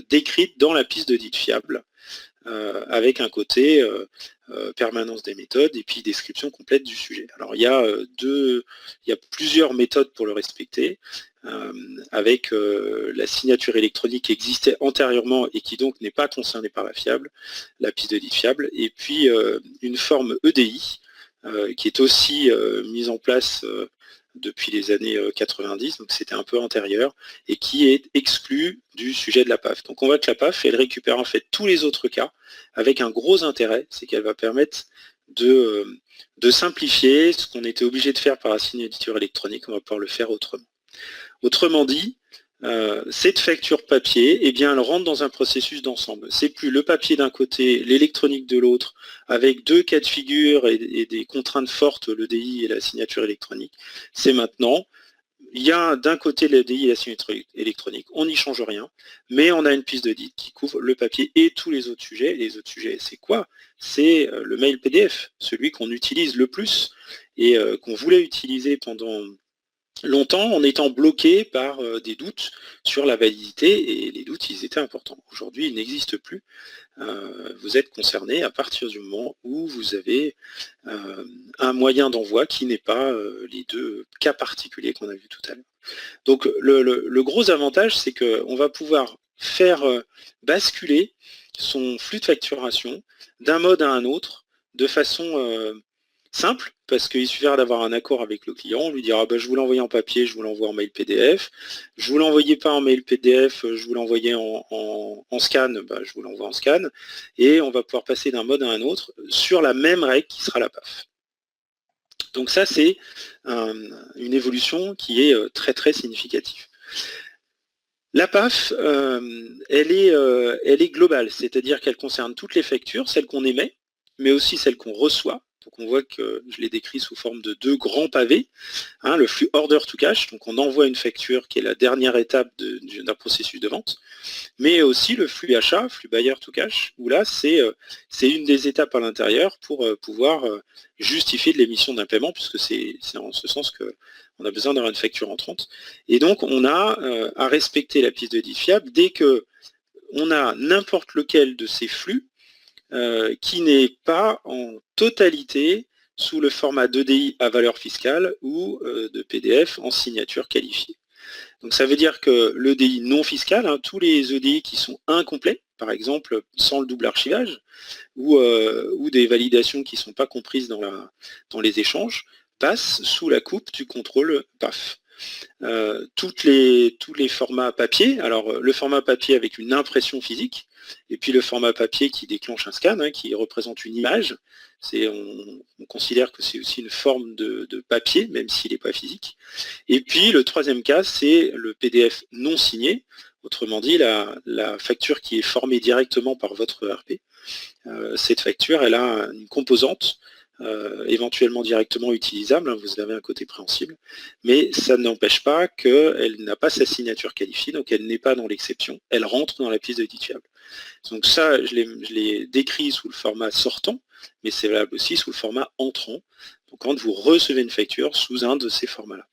C: décrites dans la piste d'audit fiable, avec un côté permanence des méthodes et puis description complète du sujet. Alors il y a plusieurs méthodes pour le respecter, avec la signature électronique qui existait antérieurement et qui donc n'est pas concernée par la fiable, la piste d'audit fiable, et puis une forme EDI qui est aussi mise en place depuis les années 90, donc c'était un peu antérieur, et qui est exclue du sujet de la PAF. Donc on voit que la PAF, elle récupère en fait tous les autres cas, avec un gros intérêt, c'est qu'elle va permettre de simplifier ce qu'on était obligé de faire par la signature électronique, on va pouvoir le faire autrement. Autrement dit, cette facture papier, eh bien, elle rentre dans un processus d'ensemble. C'est plus le papier d'un côté, l'électronique de l'autre, avec deux cas de figure et des contraintes fortes, l'EDI et la signature électronique. C'est maintenant, il y a d'un côté l'EDI et la signature électronique, on n'y change rien, mais on a une piste d'audit qui couvre le papier et tous les autres sujets. Les autres sujets, c'est quoi? C'est le mail PDF, celui qu'on utilise le plus et qu'on voulait utiliser pendant longtemps en étant bloqué par des doutes sur la validité, et les doutes, ils étaient importants. Aujourd'hui, ils n'existent plus. Vous êtes concerné à partir du moment où vous avez un moyen d'envoi qui n'est pas les deux cas particuliers qu'on a vus tout à l'heure. Donc le gros avantage, c'est qu'on va pouvoir faire basculer son flux de facturation d'un mode à un autre de façon simple, parce qu'il suffira d'avoir un accord avec le client, on lui dira je vous l'envoie en papier, je vous l'envoie en mail PDF, je vous l'envoyais pas en mail PDF, je vous l'envoyais en scan, je vous l'envoie en scan, et on va pouvoir passer d'un mode à un autre sur la même règle qui sera la PAF. Donc ça, c'est une évolution qui est très très significative. La PAF, elle est globale, c'est-à-dire qu'elle concerne toutes les factures, celles qu'on émet, mais aussi celles qu'on reçoit. Donc on voit que je l'ai décrit sous forme de deux grands pavés, le flux order to cash, donc on envoie une facture qui est la dernière étape d'un processus de vente, mais aussi le flux achat, flux buyer to cash, où là c'est une des étapes à l'intérieur pour pouvoir justifier de l'émission d'un paiement, puisque c'est en ce sens qu'on a besoin d'avoir une facture entrante. Et donc on a à respecter la piste d'audit fiable dès que on a n'importe lequel de ces flux qui n'est pas en totalité sous le format d'EDI à valeur fiscale ou de PDF en signature qualifiée. Donc ça veut dire que l'EDI non fiscal, tous les EDI qui sont incomplets, par exemple sans le double archivage, ou des validations qui ne sont pas comprises dans les échanges, passent sous la coupe du contrôle PAF. Tous les formats papier, alors le format papier avec une impression physique, et puis le format papier qui déclenche un scan, qui représente une image, on considère que c'est aussi une forme de papier, même s'il n'est pas physique. Et puis le troisième cas, c'est le PDF non signé, autrement dit la facture qui est formée directement par votre ERP. Cette facture, elle a une composante éventuellement directement utilisable, vous avez un côté préhensible, mais ça n'empêche pas qu'elle n'a pas sa signature qualifiée, donc elle n'est pas dans l'exception, elle rentre dans la piste d'audit fiable. Donc ça, je l'ai décrit sous le format sortant, mais c'est valable aussi sous le format entrant, donc quand vous recevez une facture sous un de ces formats-là.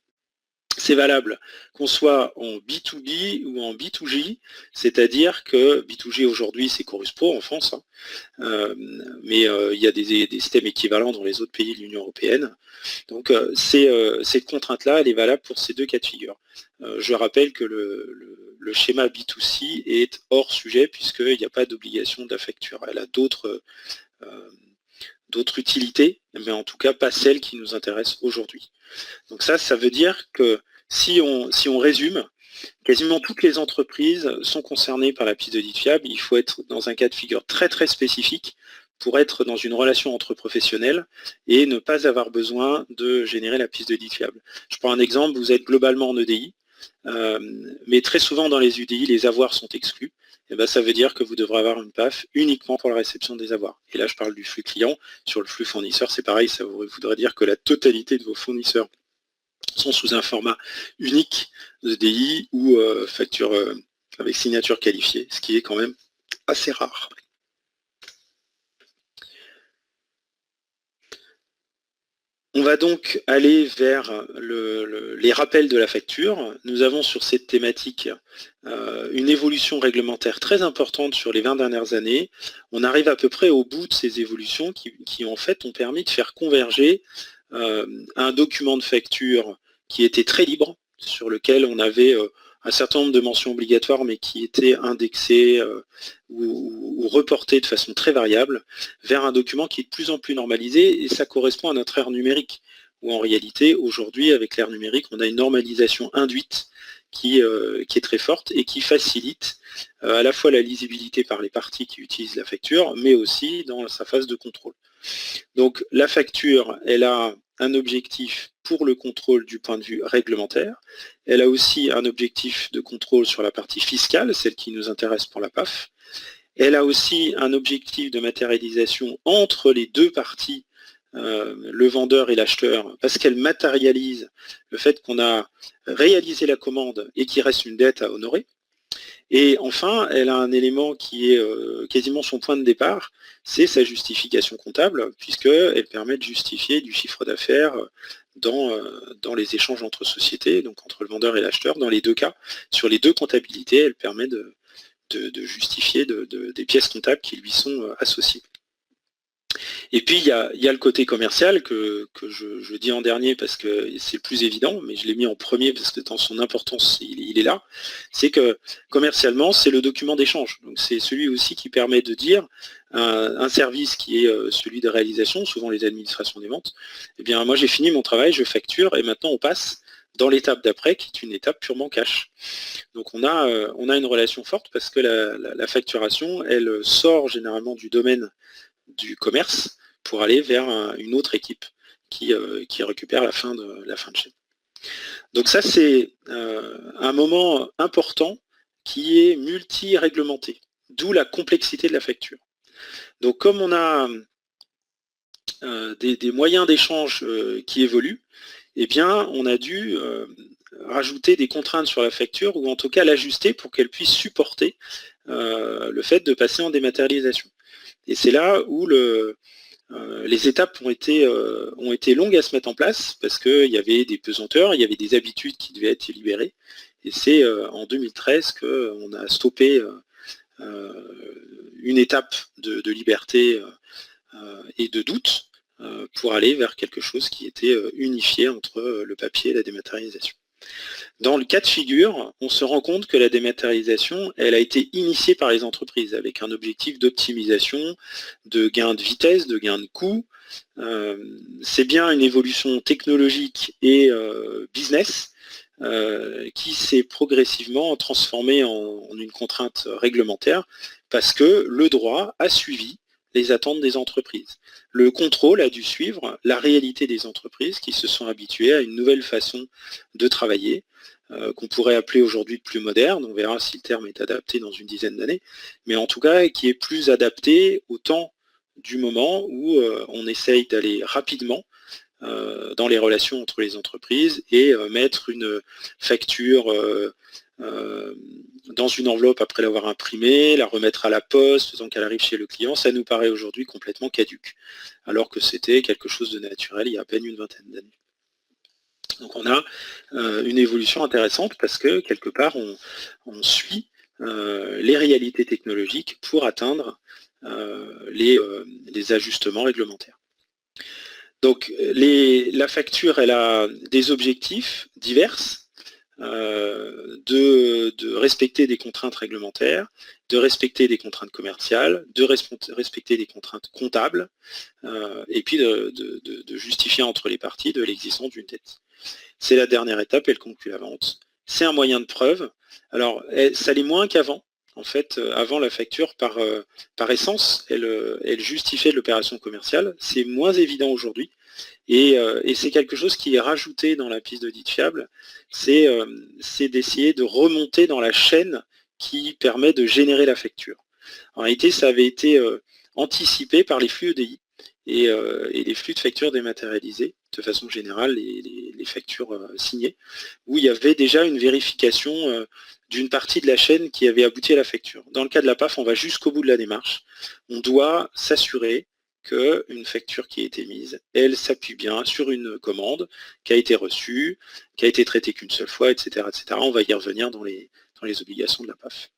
C: C'est valable qu'on soit en B2B ou en B2J, c'est-à-dire que B2G aujourd'hui c'est Chorus Pro en France, mais il y a des systèmes équivalents dans les autres pays de l'Union européenne. Donc cette contrainte-là, elle est valable pour ces deux cas de figure. Je rappelle que le schéma B2C est hors sujet puisqu'il n'y a pas d'obligation de la facture. Elle a d'autres utilités, mais en tout cas pas celles qui nous intéressent aujourd'hui. Donc ça veut dire que si on résume, quasiment toutes les entreprises sont concernées par la piste de lead fiable. Il faut être dans un cas de figure très très spécifique pour être dans une relation entre professionnels et ne pas avoir besoin de générer la piste de lead fiable. Je prends un exemple, vous êtes globalement en EDI, mais très souvent dans les UDI, les avoirs sont exclus. Et ben, ça veut dire que vous devrez avoir une PAF uniquement pour la réception des avoirs. Et là, je parle du flux client. Sur le flux fournisseur, c'est pareil, ça voudrait dire que la totalité de vos fournisseurs sont sous un format unique EDI ou facture avec signature qualifiée, ce qui est quand même assez rare. On va donc aller vers les rappels de la facture. Nous avons sur cette thématique une évolution réglementaire très importante sur les 20 dernières années. On arrive à peu près au bout de ces évolutions qui en fait ont permis de faire converger un document de facture qui était très libre, sur lequel on avait un certain nombre de mentions obligatoires, mais qui étaient indexées ou reportées de façon très variable, vers un document qui est de plus en plus normalisé, et ça correspond à notre ère numérique, où en réalité, aujourd'hui, avec l'ère numérique, on a une normalisation induite qui est très forte et qui facilite à la fois la lisibilité par les parties qui utilisent la facture, mais aussi dans sa phase de contrôle. Donc la facture, elle a un objectif pour le contrôle du point de vue réglementaire. Elle a aussi un objectif de contrôle sur la partie fiscale, celle qui nous intéresse pour la PAF. Elle a aussi un objectif de matérialisation entre les deux parties, le vendeur et l'acheteur, parce qu'elle matérialise le fait qu'on a réalisé la commande et qu'il reste une dette à honorer. Et enfin, elle a un élément qui est quasiment son point de départ, c'est sa justification comptable, puisqu'elle permet de justifier du chiffre d'affaires dans les échanges entre sociétés, donc entre le vendeur et l'acheteur, dans les deux cas. Sur les deux comptabilités, elle permet de justifier des pièces comptables qui lui sont associées. Et puis, il y a le côté commercial que je dis en dernier parce que c'est le plus évident, mais je l'ai mis en premier parce que dans son importance, il est là. C'est que commercialement, c'est le document d'échange. Donc, c'est celui aussi qui permet de dire un service qui est celui de réalisation, souvent les administrations des ventes. Eh bien, moi, j'ai fini mon travail, je facture et maintenant, on passe dans l'étape d'après, qui est une étape purement cash. Donc, on a une relation forte parce que la facturation, elle sort généralement du domaine du commerce pour aller vers une autre équipe qui récupère la fin de chaîne. Donc ça, c'est un moment important qui est multi-réglementé, d'où la complexité de la facture. Donc comme on a des moyens d'échange qui évoluent, eh bien, on a dû rajouter des contraintes sur la facture ou en tout cas l'ajuster pour qu'elle puisse supporter le fait de passer en dématérialisation. Et c'est là où les étapes ont été longues à se mettre en place parce qu'il y avait des pesanteurs, il y avait des habitudes qui devaient être libérées. Et c'est en 2013 qu'on a stoppé une étape de liberté et de doute pour aller vers quelque chose qui était unifié entre le papier et la dématérialisation. Dans le cas de figure, on se rend compte que la dématérialisation, elle a été initiée par les entreprises avec un objectif d'optimisation, de gain de vitesse, de gain de coût. C'est bien une évolution technologique et business qui s'est progressivement transformée en une contrainte réglementaire parce que le droit a suivi les attentes des entreprises. Le contrôle a dû suivre la réalité des entreprises qui se sont habituées à une nouvelle façon de travailler, qu'on pourrait appeler aujourd'hui plus moderne, on verra si le terme est adapté dans une dizaine d'années, mais en tout cas qui est plus adapté au temps du moment où on essaye d'aller rapidement dans les relations entre les entreprises et mettre une facture dans une enveloppe après l'avoir imprimée, la remettre à la poste, faisant qu'elle arrive chez le client, ça nous paraît aujourd'hui complètement caduque, alors que c'était quelque chose de naturel il y a à peine une vingtaine d'années. Donc on a une évolution intéressante parce que quelque part on suit les réalités technologiques pour atteindre les ajustements réglementaires. Donc la facture, elle a des objectifs divers, de respecter des contraintes réglementaires, de respecter des contraintes commerciales, de respecter des contraintes comptables, et puis de justifier entre les parties de l'existence d'une dette. C'est la dernière étape, elle conclut la vente. C'est un moyen de preuve. Alors, ça l'est moins qu'avant. En fait, avant, la facture, par essence, elle justifiait de l'opération commerciale. C'est moins évident aujourd'hui. Et c'est quelque chose qui est rajouté dans la piste d'audit fiable, c'est d'essayer de remonter dans la chaîne qui permet de générer la facture. En réalité, ça avait été anticipé par les flux EDI et les flux de factures dématérialisées, de façon générale, les factures signées, où il y avait déjà une vérification d'une partie de la chaîne qui avait abouti à la facture. Dans le cas de la PAF, on va jusqu'au bout de la démarche. On doit s'assurer qu'une facture qui a été mise, elle s'appuie bien sur une commande qui a été reçue, qui a été traitée qu'une seule fois, etc., etc. On va y revenir dans les obligations de la PAF.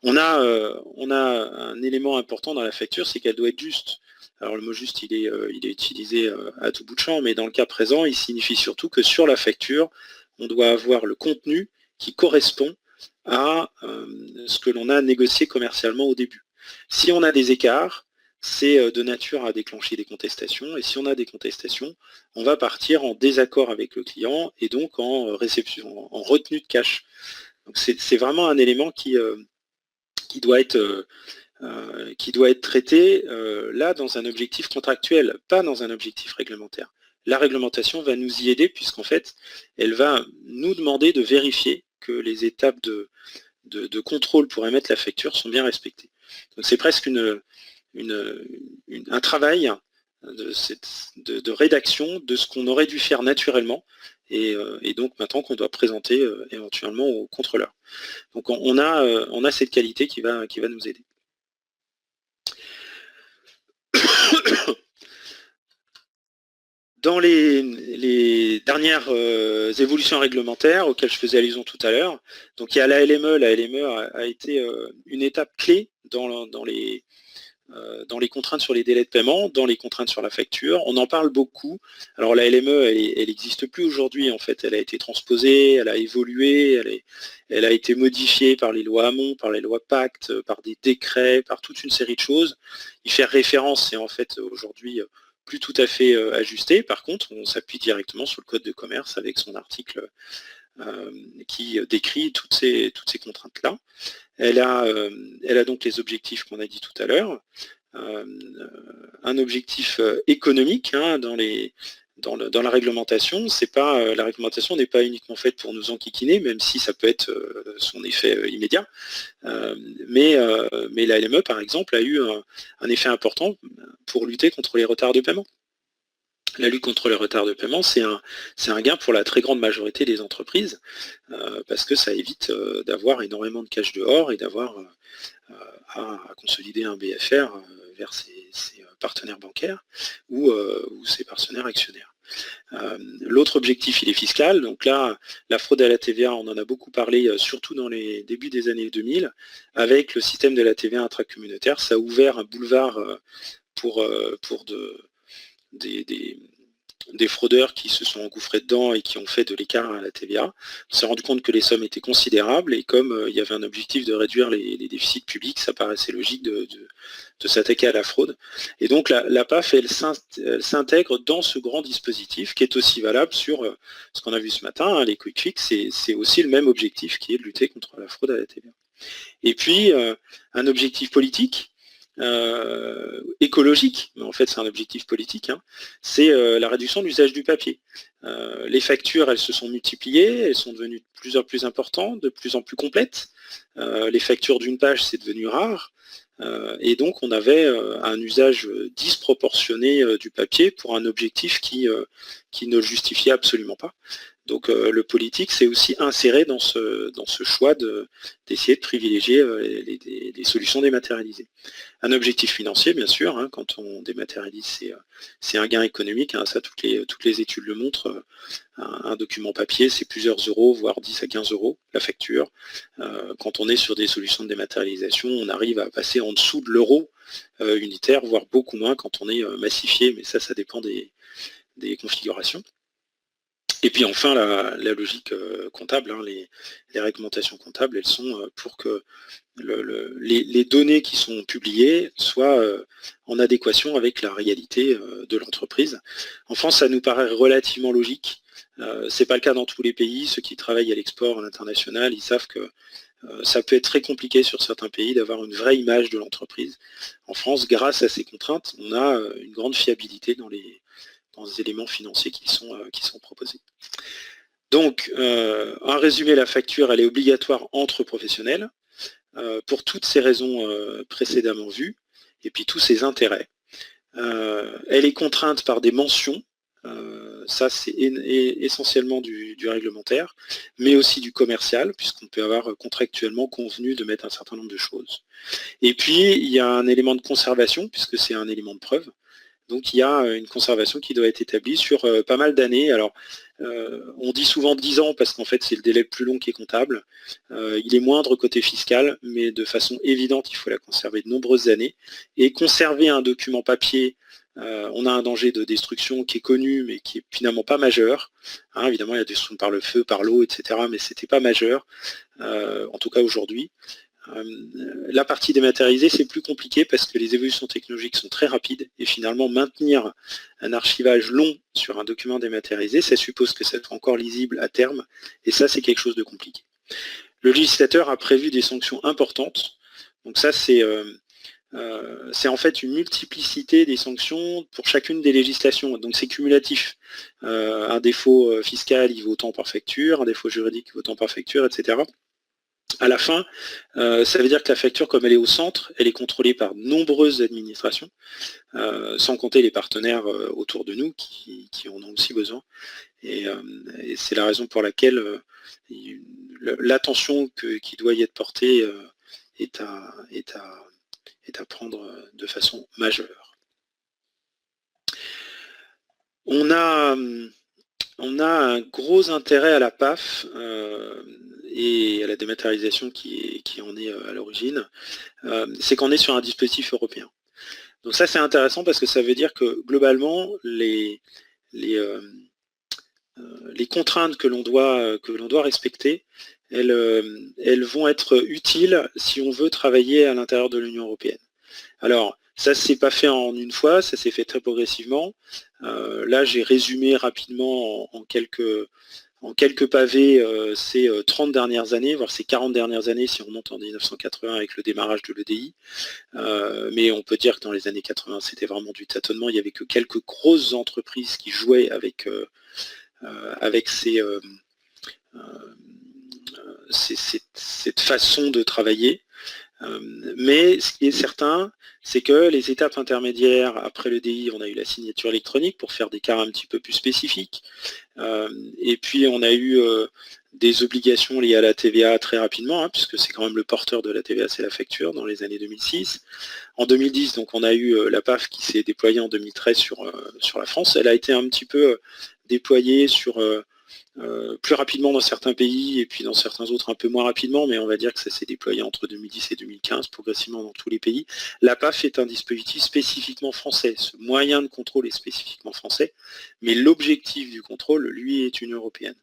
C: On a un élément important dans la facture, c'est qu'elle doit être juste. Alors le mot juste, il est utilisé à tout bout de champ, mais dans le cas présent, il signifie surtout que sur la facture, on doit avoir le contenu qui correspond à ce que l'on a négocié commercialement au début. Si on a des écarts, c'est de nature à déclencher des contestations, et si on a des contestations, on va partir en désaccord avec le client et donc en réception, en retenue de cash. Donc c'est vraiment un élément qui doit être traité là dans un objectif contractuel, pas dans un objectif réglementaire. La réglementation va nous y aider puisqu'en fait, elle va nous demander de vérifier que les étapes de contrôle pour émettre la facture sont bien respectées. Donc c'est presque un travail de rédaction de ce qu'on aurait dû faire naturellement et donc maintenant qu'on doit présenter éventuellement au contrôleur. Donc on a cette qualité qui va nous aider. Dans les dernières évolutions réglementaires auxquelles je faisais allusion tout à l'heure, donc il y a la LME. La LME a été une étape clé dans les contraintes sur les délais de paiement, dans les contraintes sur la facture. On en parle beaucoup. Alors la LME, elle n'existe plus aujourd'hui. En fait, elle a été transposée, elle a évolué, elle a été modifiée par les lois Hamon, par les lois Pacte, par des décrets, par toute une série de choses. Y faire référence, c'est en fait aujourd'hui plus tout à fait ajusté. Par contre, on s'appuie directement sur le code de commerce avec son article qui décrit toutes ces contraintes-là. Elle a donc les objectifs qu'on a dit tout à l'heure, un objectif économique dans la réglementation. La réglementation n'est pas uniquement faite pour nous enquiquiner, même si ça peut être son effet immédiat. Mais la LME, par exemple, a eu un effet important pour lutter contre les retards de paiement. La lutte contre les retards de paiement, c'est un gain pour la très grande majorité des entreprises, parce que ça évite d'avoir énormément de cash dehors et d'avoir à consolider un BFR vers ses partenaires bancaires ou ses partenaires actionnaires. L'autre objectif, il est fiscal. Donc là, la fraude à la TVA, on en a beaucoup parlé, surtout dans les débuts des années 2000, avec le système de la TVA intracommunautaire. Ça a ouvert un boulevard pour des fraudeurs qui se sont engouffrés dedans et qui ont fait de l'écart à la TVA. On s'est rendu compte que les sommes étaient considérables et comme il y avait un objectif de réduire les déficits publics, ça paraissait logique de s'attaquer à la fraude. Et donc la PAF, elle s'intègre dans ce grand dispositif qui est aussi valable sur ce qu'on a vu ce matin, les quick fix, c'est aussi le même objectif qui est de lutter contre la fraude à la TVA. Et puis un objectif politique, écologique, mais en fait c'est un objectif politique, c'est la réduction de l'usage du papier. Les factures, elles se sont multipliées, elles sont devenues de plus en plus importantes, de plus en plus complètes. Les factures d'une page, c'est devenu rare. Et donc on avait un usage disproportionné du papier pour un objectif qui ne le justifiait absolument pas. Donc le politique s'est aussi inséré dans ce choix d'essayer de privilégier les solutions dématérialisées. Un objectif financier, bien sûr, quand on dématérialise, c'est un gain économique, ça toutes les études le montrent. Un document papier, c'est plusieurs euros, voire 10 à 15 euros la facture. Quand on est sur des solutions de dématérialisation, on arrive à passer en dessous de l'euro unitaire, voire beaucoup moins quand on est massifié, mais ça dépend des configurations. Et puis enfin, la logique comptable, les réglementations comptables, elles sont pour que les données qui sont publiées soient en adéquation avec la réalité de l'entreprise. En France, ça nous paraît relativement logique. C'est pas le cas dans tous les pays. Ceux qui travaillent à l'export, à l'international, ils savent que ça peut être très compliqué sur certains pays d'avoir une vraie image de l'entreprise. En France, grâce à ces contraintes, on a une grande fiabilité dans les éléments financiers qui sont proposés. Donc, en résumé, la facture, elle est obligatoire entre professionnels pour toutes ces raisons précédemment vues, et puis tous ces intérêts. Elle est contrainte par des mentions, ça c'est essentiellement du réglementaire, mais aussi du commercial, puisqu'on peut avoir contractuellement convenu de mettre un certain nombre de choses. Et puis, il y a un élément de conservation, puisque c'est un élément de preuve. Donc il y a une conservation qui doit être établie sur pas mal d'années. Alors on dit souvent 10 ans parce qu'en fait c'est le délai le plus long qui est comptable. Il est moindre côté fiscal, mais de façon évidente il faut la conserver de nombreuses années. Et conserver un document papier, on a un danger de destruction qui est connu mais qui est finalement pas majeur. Hein, évidemment il y a des destruction par le feu, par l'eau, etc. Mais c'était pas majeur, en tout cas aujourd'hui. La partie dématérialisée, c'est plus compliqué parce que les évolutions technologiques sont très rapides et finalement maintenir un archivage long sur un document dématérialisé, ça suppose que ça soit encore lisible à terme et ça c'est quelque chose de compliqué. Le législateur a prévu des sanctions importantes, donc ça c'est en fait une multiplicité des sanctions pour chacune des législations, donc c'est cumulatif. Un défaut fiscal il vaut autant par facture, un défaut juridique il vaut autant par facture, etc. À la fin, ça veut dire que la facture, comme elle est au centre, elle est contrôlée par de nombreuses administrations, sans compter les partenaires autour de nous qui en ont aussi besoin. Et c'est la raison pour laquelle l'attention qui doit y être portée est à prendre de façon majeure. On a un gros intérêt à la PAF et à la dématérialisation qui en est à l'origine, c'est qu'on est sur un dispositif européen. Donc ça c'est intéressant parce que ça veut dire que globalement les contraintes que l'on doit respecter, elles vont être utiles si on veut travailler à l'intérieur de l'Union européenne. Alors ça s'est pas fait en une fois, ça s'est fait très progressivement. Là j'ai résumé rapidement en quelques pavés ces 30 dernières années, voire ces 40 dernières années si on remonte en 1980 avec le démarrage de l'EDI. Mais on peut dire que dans les années 80, c'était vraiment du tâtonnement. Il n'y avait que quelques grosses entreprises qui jouaient avec cette façon de travailler. Mais ce qui est certain, c'est que les étapes intermédiaires, après l'EDI, on a eu la signature électronique pour faire des cas un petit peu plus spécifiques. Et puis on a eu des obligations liées à la TVA très rapidement, hein, puisque c'est quand même le porteur de la TVA, c'est la facture, dans les années 2006. En 2010, donc on a eu la PAF qui s'est déployée en 2013 sur la France. Elle a été un petit peu déployée plus rapidement dans certains pays et puis dans certains autres un peu moins rapidement, mais on va dire que ça s'est déployé entre 2010 et 2015 progressivement dans tous les pays. La PAF est un dispositif spécifiquement français, ce moyen de contrôle est spécifiquement français, mais l'objectif du contrôle, lui, est Union européenne.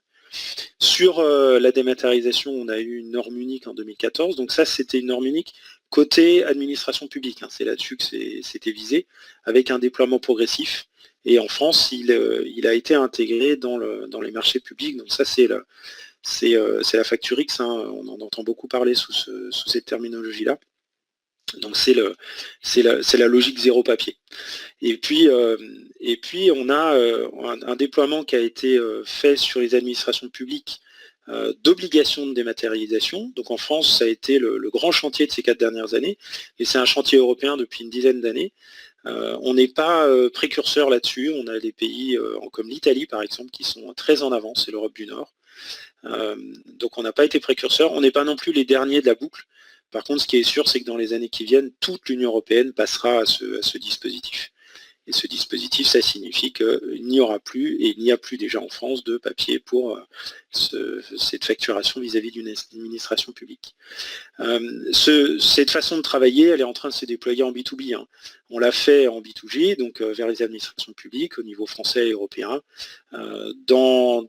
C: Sur la dématérialisation, on a eu une norme unique en 2014, donc ça c'était une norme unique côté administration publique, hein, c'est là-dessus que c'était visé, avec un déploiement progressif. Et en France, il a été intégré dans les marchés publics. Donc ça, c'est la facture X. Hein, on en entend beaucoup parler sous cette terminologie-là. Donc c'est la logique zéro papier. Et puis on a un déploiement qui a été fait sur les administrations publiques d'obligation de dématérialisation. Donc en France, ça a été le grand chantier de ces 4 dernières années. Et c'est un chantier européen depuis une dizaine d'années. On n'est pas précurseur là-dessus, on a des pays comme l'Italie par exemple qui sont très en avance, et l'Europe du Nord. Donc on n'a pas été précurseur, on n'est pas non plus les derniers de la boucle. Par contre ce qui est sûr c'est que dans les années qui viennent, toute l'Union européenne passera à ce dispositif. Et ce dispositif, ça signifie qu'il n'y aura plus, et il n'y a plus déjà en France, de papier pour cette facturation vis-à-vis d'une administration publique. Cette façon de travailler, elle est en train de se déployer en B2B. Hein. On l'a fait en B2G, donc vers les administrations publiques au niveau français et européen. Dans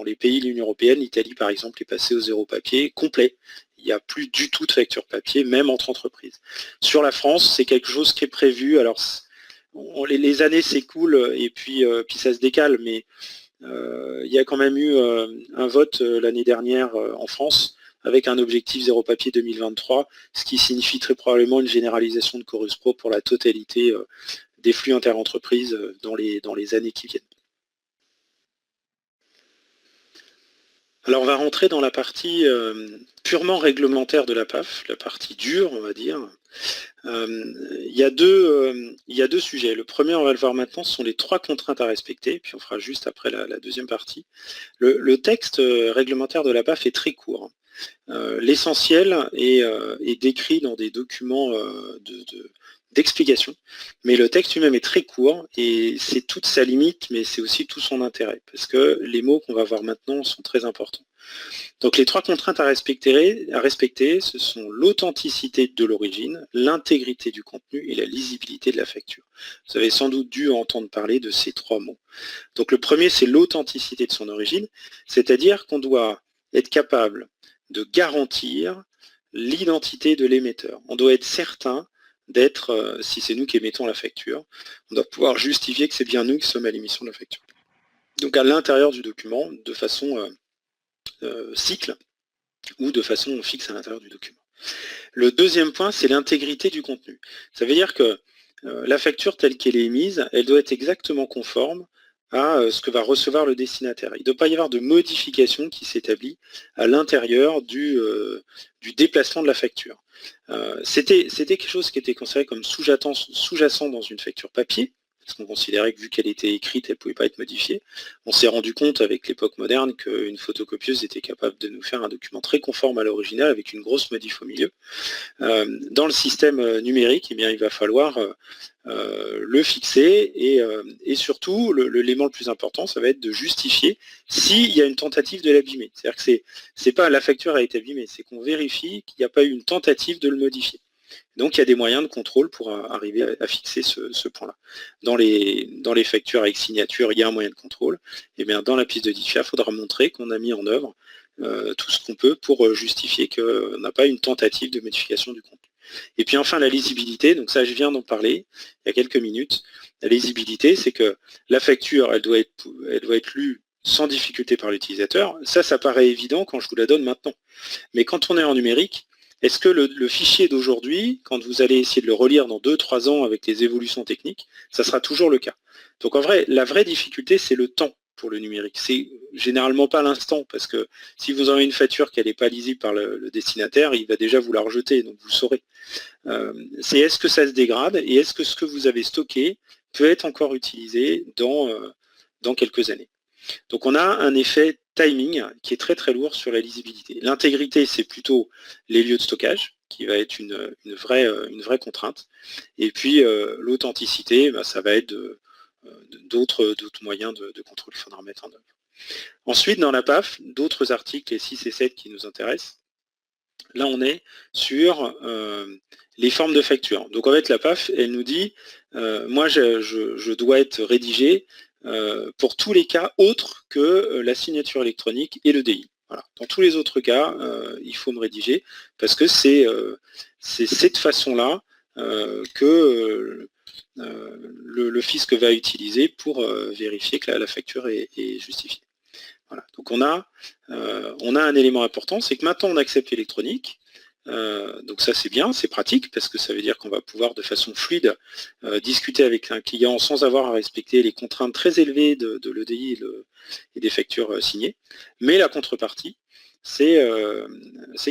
C: les pays de l'Union européenne, l'Italie par exemple est passée au zéro papier complet. Il n'y a plus du tout de facture papier, même entre entreprises. Sur la France, c'est quelque chose qui est prévu. Alors, les années s'écoulent et puis ça se décale, mais il y a quand même eu un vote l'année dernière en France avec un objectif zéro papier 2023, ce qui signifie très probablement une généralisation de Chorus Pro pour la totalité des flux interentreprises dans les années qui viennent. Alors on va rentrer dans la partie purement réglementaire de la PAF, la partie dure, on va dire. Il y a deux sujets. Le premier, on va le voir maintenant, ce sont les 3 contraintes à respecter, puis on fera juste après la deuxième partie. Le texte réglementaire de la PAF est très court. L'essentiel est décrit dans des documents d'explication, mais le texte lui-même est très court et c'est toute sa limite, mais c'est aussi tout son intérêt, parce que les mots qu'on va voir maintenant sont très importants. Donc les 3 contraintes à respecter, ce sont l'authenticité de l'origine, l'intégrité du contenu et la lisibilité de la facture. Vous avez sans doute dû entendre parler de ces 3 mots. Donc le premier, c'est l'authenticité de son origine, c'est-à-dire qu'on doit être capable de garantir l'identité de l'émetteur. On doit être certain d'être, si c'est nous qui émettons la facture, on doit pouvoir justifier que c'est bien nous qui sommes à l'émission de la facture. Donc à l'intérieur du document, de façon cycle, ou de façon fixe à l'intérieur du document. Le deuxième point, c'est l'intégrité du contenu. Ça veut dire que la facture telle qu'elle est émise, elle doit être exactement conforme à ce que va recevoir le destinataire. Il ne doit pas y avoir de modification qui s'établit à l'intérieur du déplacement de la facture. C'était quelque chose qui était considéré comme sous-jacent dans une facture papier, parce qu'on considérait que vu qu'elle était écrite, elle ne pouvait pas être modifiée. On s'est rendu compte avec l'époque moderne qu'une photocopieuse était capable de nous faire un document très conforme à l'original avec une grosse modif au milieu. Dans le système numérique, eh bien, il va falloir le fixer et surtout, l'élément le plus important, ça va être de justifier s'il y a une tentative de l'abîmer. C'est-à-dire que c'est pas la facture a été abîmée, c'est qu'on vérifie qu'il n'y a pas eu une tentative de le modifier. Donc il y a des moyens de contrôle pour arriver à fixer ce point-là. Dans les factures avec signature, il y a un moyen de contrôle. Et bien dans la piste de DIFIA, il faudra montrer qu'on a mis en œuvre tout ce qu'on peut pour justifier qu'on n'a pas une tentative de modification du contenu. Et puis enfin la lisibilité, donc ça je viens d'en parler il y a quelques minutes. La lisibilité, c'est que la facture, elle doit être lue sans difficulté par l'utilisateur. Ça paraît évident quand je vous la donne maintenant. Mais quand on est en numérique, est-ce que le fichier d'aujourd'hui, quand vous allez essayer de le relire dans 2-3 ans avec les évolutions techniques, ça sera toujours le cas? Donc en vrai, la vraie difficulté, c'est le temps pour le numérique. C'est généralement pas l'instant, parce que si vous avez une facture qui n'est pas lisible par le destinataire, il va déjà vous la rejeter, donc vous le saurez. C'est est-ce que ça se dégrade et est-ce que ce que vous avez stocké peut être encore utilisé dans quelques années. Donc on a un effet timing qui est très très lourd sur la lisibilité. L'intégrité, c'est plutôt les lieux de stockage, qui va être une vraie contrainte. Et puis l'authenticité, ça va être d'autres moyens de contrôle qu'il faudra mettre en œuvre. Ensuite, dans la PAF, d'autres articles, les 6 et 7 qui nous intéressent. Là, on est sur les formes de facture. Donc en fait, la PAF, elle nous dit, moi je dois être rédigé pour tous les cas autres que la signature électronique et le DI. Voilà. Dans tous les autres cas, il faut me rédiger parce que c'est cette façon-là que le fisc va utiliser pour vérifier que la facture est justifiée. Voilà. Donc on a un élément important, c'est que maintenant on accepte l'électronique. Donc ça c'est bien, c'est pratique parce que ça veut dire qu'on va pouvoir de façon fluide discuter avec un client sans avoir à respecter les contraintes très élevées de l'EDI et des factures signées. Mais la contrepartie, c'est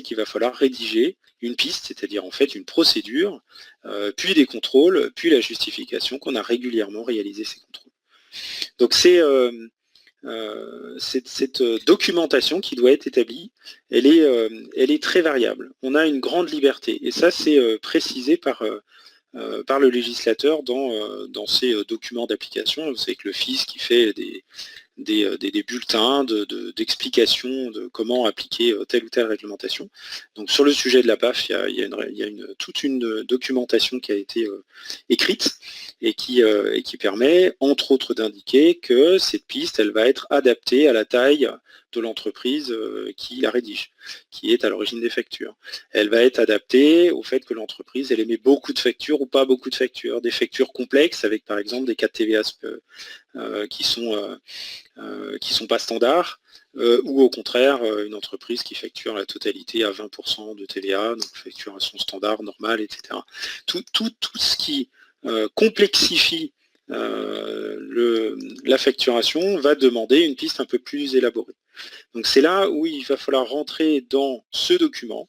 C: qu'il va falloir rédiger une piste, c'est-à-dire en fait une procédure, puis des contrôles, puis la justification qu'on a régulièrement réalisé ces contrôles. Donc c'est cette documentation qui doit être établie, elle est très variable. On a une grande liberté et ça c'est précisé par le législateur dans ses documents d'application. Vous savez que le fisc qui fait des bulletins d'explication de comment appliquer telle ou telle réglementation. Donc sur le sujet de la PAF, il y a toute une documentation qui a été écrite et qui permet, entre autres, d'indiquer que cette piste, elle va être adaptée à la taille de l'entreprise qui la rédige, qui est à l'origine des factures. Elle va être adaptée au fait que l'entreprise, elle émet beaucoup de factures ou pas beaucoup de factures, des factures complexes avec par exemple des cas de TVA qui sont pas standards, ou au contraire une entreprise qui facture la totalité à 20% de TVA, donc facturation standard, normale, etc. Tout ce qui complexifie la facturation va demander une piste un peu plus élaborée. Donc c'est là où il va falloir rentrer dans ce document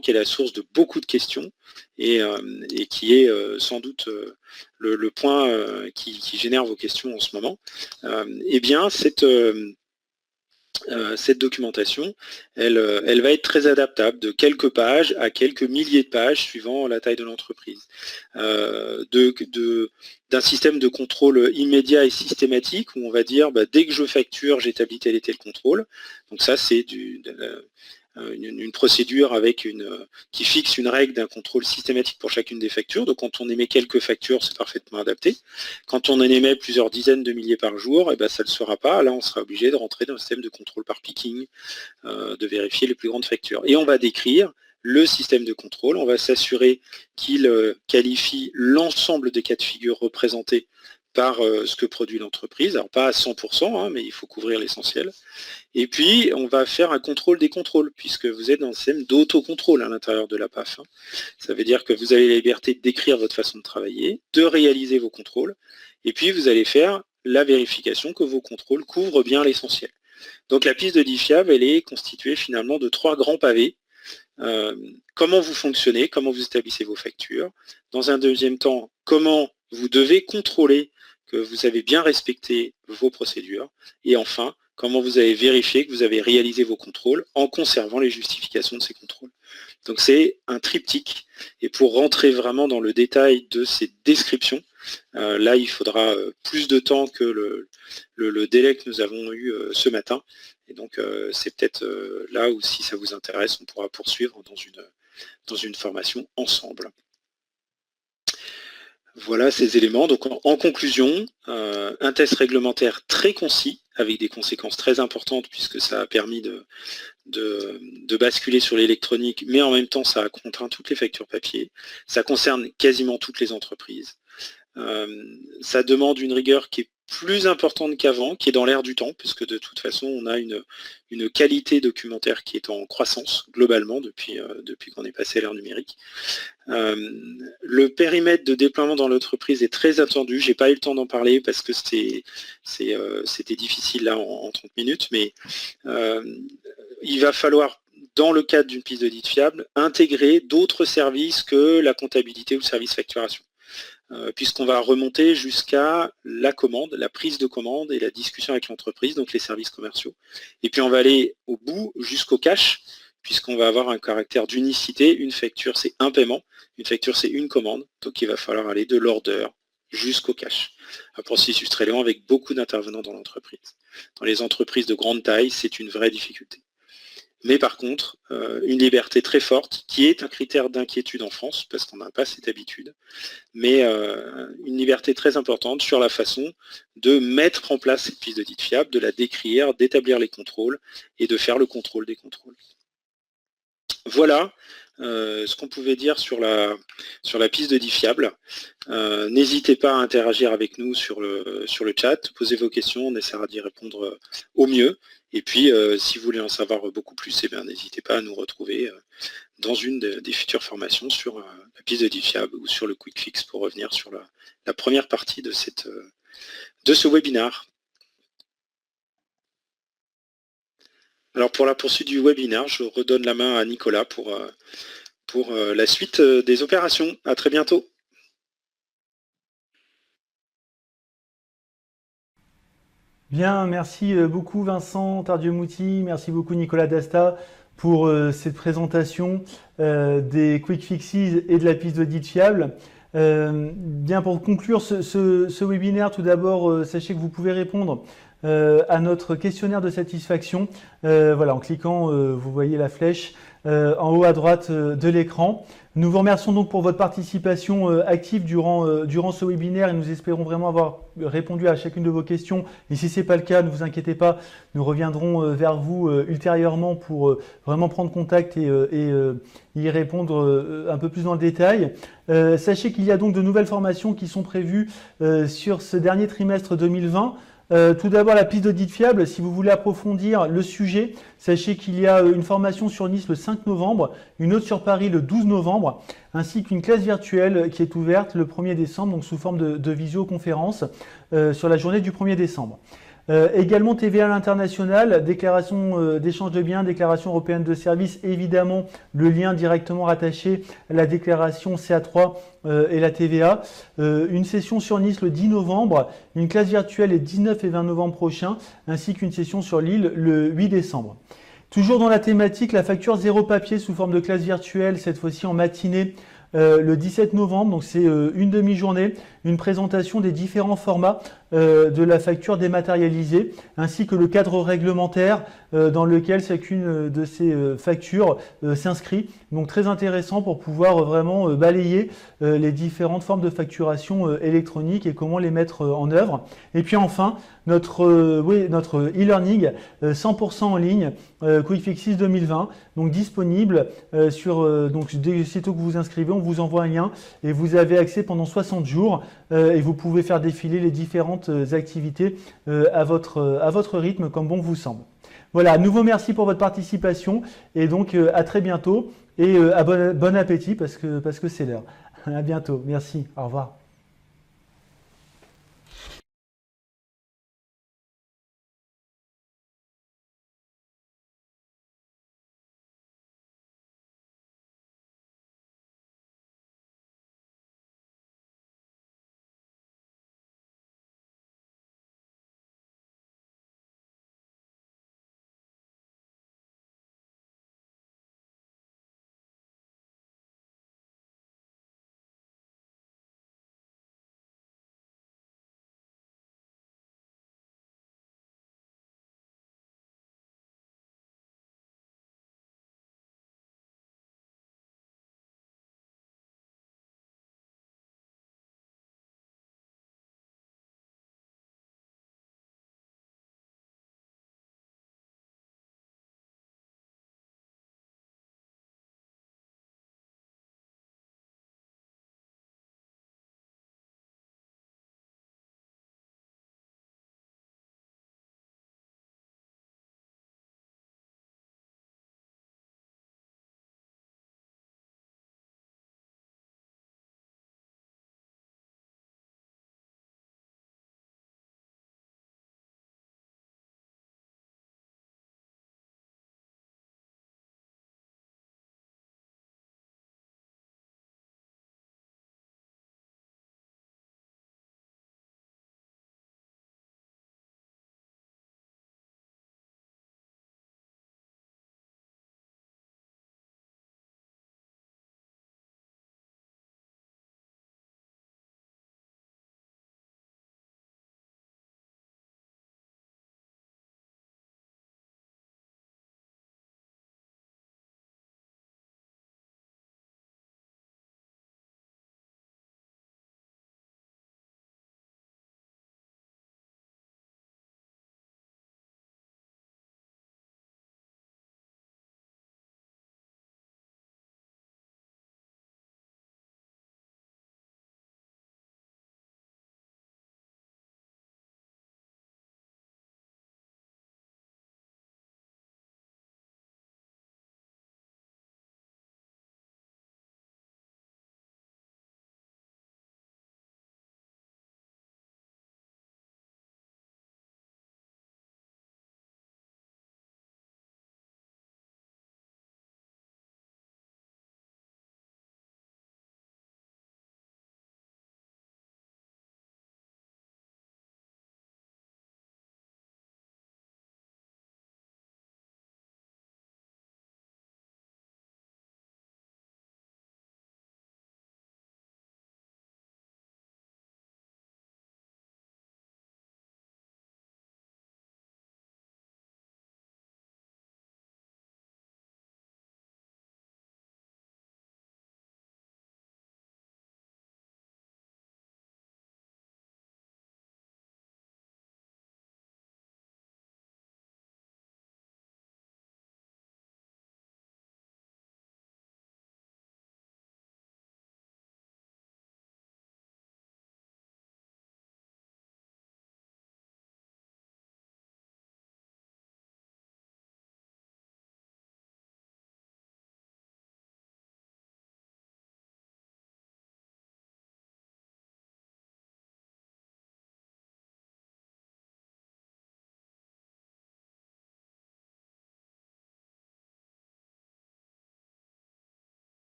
C: qui est la source de beaucoup de questions et qui est sans doute le point qui génère vos questions en ce moment. Eh bien, cette documentation, elle va être très adaptable de quelques pages à quelques milliers de pages suivant la taille de l'entreprise. D'un système de contrôle immédiat et systématique où on va dire dès que je facture, j'établis tel et tel contrôle. Donc ça, c'est une procédure qui fixe une règle d'un contrôle systématique pour chacune des factures. Donc quand on émet quelques factures, c'est parfaitement adapté. Quand on en émet plusieurs dizaines de milliers par jour, ça ne le sera pas. Là, on sera obligé de rentrer dans un système de contrôle par picking, de vérifier les plus grandes factures. Et on va décrire le système de contrôle. On va s'assurer qu'il qualifie l'ensemble des cas de figure représentés par ce que produit l'entreprise. Alors pas à 100%, mais il faut couvrir l'essentiel. Et puis, on va faire un contrôle des contrôles, puisque vous êtes dans un système d'autocontrôle à l'intérieur de la PAF. Ça veut dire que vous avez la liberté de décrire votre façon de travailler, de réaliser vos contrôles, et puis vous allez faire la vérification que vos contrôles couvrent bien l'essentiel. Donc la piste de DIFiable, elle est constituée finalement de 3 grands pavés. Comment vous fonctionnez, comment vous établissez vos factures. Dans un deuxième temps, comment vous devez contrôler que vous avez bien respecté vos procédures. Et enfin, comment vous avez vérifié que vous avez réalisé vos contrôles en conservant les justifications de ces contrôles. Donc c'est un triptyque. Et pour rentrer vraiment dans le détail de ces descriptions, là il faudra plus de temps que le délai que nous avons eu ce matin. Et donc c'est peut-être là où, si ça vous intéresse, on pourra poursuivre dans une formation ensemble. Voilà ces éléments. Donc en conclusion, un test réglementaire très concis, avec des conséquences très importantes, puisque ça a permis de basculer sur l'électronique, mais en même temps ça a contraint toutes les factures papier. Ça concerne quasiment toutes les entreprises. Ça demande une rigueur qui est plus importante qu'avant, qui est dans l'air du temps, puisque de toute façon on a une qualité documentaire qui est en croissance globalement depuis qu'on est passé à l'ère numérique. Le périmètre de déploiement dans l'entreprise est très attendu. J'ai pas eu le temps d'en parler parce que c'était difficile là en 30 minutes, mais il va falloir, dans le cadre d'une piste d'audit fiable, intégrer d'autres services que la comptabilité ou le service facturation. Puisqu'on va remonter jusqu'à la commande, la prise de commande et la discussion avec l'entreprise, donc les services commerciaux. Et puis on va aller au bout jusqu'au cash, puisqu'on va avoir un caractère d'unicité. Une facture, c'est un paiement, une facture, c'est une commande. Donc il va falloir aller de l'order jusqu'au cash. Un processus très long avec beaucoup d'intervenants dans l'entreprise. Dans les entreprises de grande taille, c'est une vraie difficulté. Mais par contre, une liberté très forte, qui est un critère d'inquiétude en France, parce qu'on n'a pas cette habitude, mais une liberté très importante sur la façon de mettre en place cette piste d'audit fiable, de la décrire, d'établir les contrôles et de faire le contrôle des contrôles. Voilà ce qu'on pouvait dire sur la piste d'audit fiable. N'hésitez pas à interagir avec nous sur le chat, posez vos questions, on essaiera d'y répondre au mieux. Et puis, si vous voulez en savoir beaucoup plus, n'hésitez pas à nous retrouver dans une des futures formations sur la piste d'audit fiable ou sur le Quick Fix pour revenir sur la première partie de ce webinaire. Alors, pour la poursuite du webinaire, je redonne la main à Nicolas pour la suite des opérations. À très bientôt.
A: Bien, merci beaucoup Vincent Tardieu-Mouty, merci beaucoup Nicolas Dasta pour cette présentation des Quick Fixes et de la piste d'audit fiable. Bien, pour conclure ce webinaire, tout d'abord, sachez que vous pouvez répondre à notre questionnaire de satisfaction. Voilà, en cliquant, vous voyez la flèche en haut à droite de l'écran. Nous vous remercions donc pour votre participation active durant ce webinaire et nous espérons vraiment avoir répondu à chacune de vos questions. Et si ce n'est pas le cas, ne vous inquiétez pas, nous reviendrons vers vous ultérieurement pour vraiment prendre contact et y répondre un peu plus dans le détail. Sachez qu'il y a donc de nouvelles formations qui sont prévues sur ce dernier trimestre 2020. Tout d'abord, la piste d'audit fiable. Si vous voulez approfondir le sujet, sachez qu'il y a une formation sur Nice le 5 novembre, une autre sur Paris le 12 novembre, ainsi qu'une classe virtuelle qui est ouverte le 1er décembre, donc sous forme de visioconférence sur la journée du 1er décembre. Également TVA à l'international, déclaration d'échange de biens, déclaration européenne de services, évidemment le lien directement rattaché à la déclaration CA3 et la TVA. Une session sur Nice le 10 novembre, une classe virtuelle les 19 et 20 novembre prochains, ainsi qu'une session sur Lille le 8 décembre. Toujours dans la thématique, la facture zéro papier sous forme de classe virtuelle, cette fois-ci en matinée, le 17 novembre, donc c'est une demi-journée, une présentation des différents formats de la facture dématérialisée, ainsi que le cadre réglementaire dans lequel chacune de ces factures s'inscrit. Donc très intéressant pour pouvoir vraiment balayer les différentes formes de facturation électronique et comment les mettre en œuvre. Et puis enfin, notre e-learning 100% en ligne, Quick Fixes 2020, donc disponible sur sitôt que vous vous inscrivez, on vous envoie un lien et vous avez accès pendant 60 jours et vous pouvez faire défiler les différentes activités à votre rythme comme bon vous semble. Voilà, à nouveau merci pour votre participation et donc à très bientôt et bon appétit parce que c'est l'heure. À bientôt, merci, au revoir.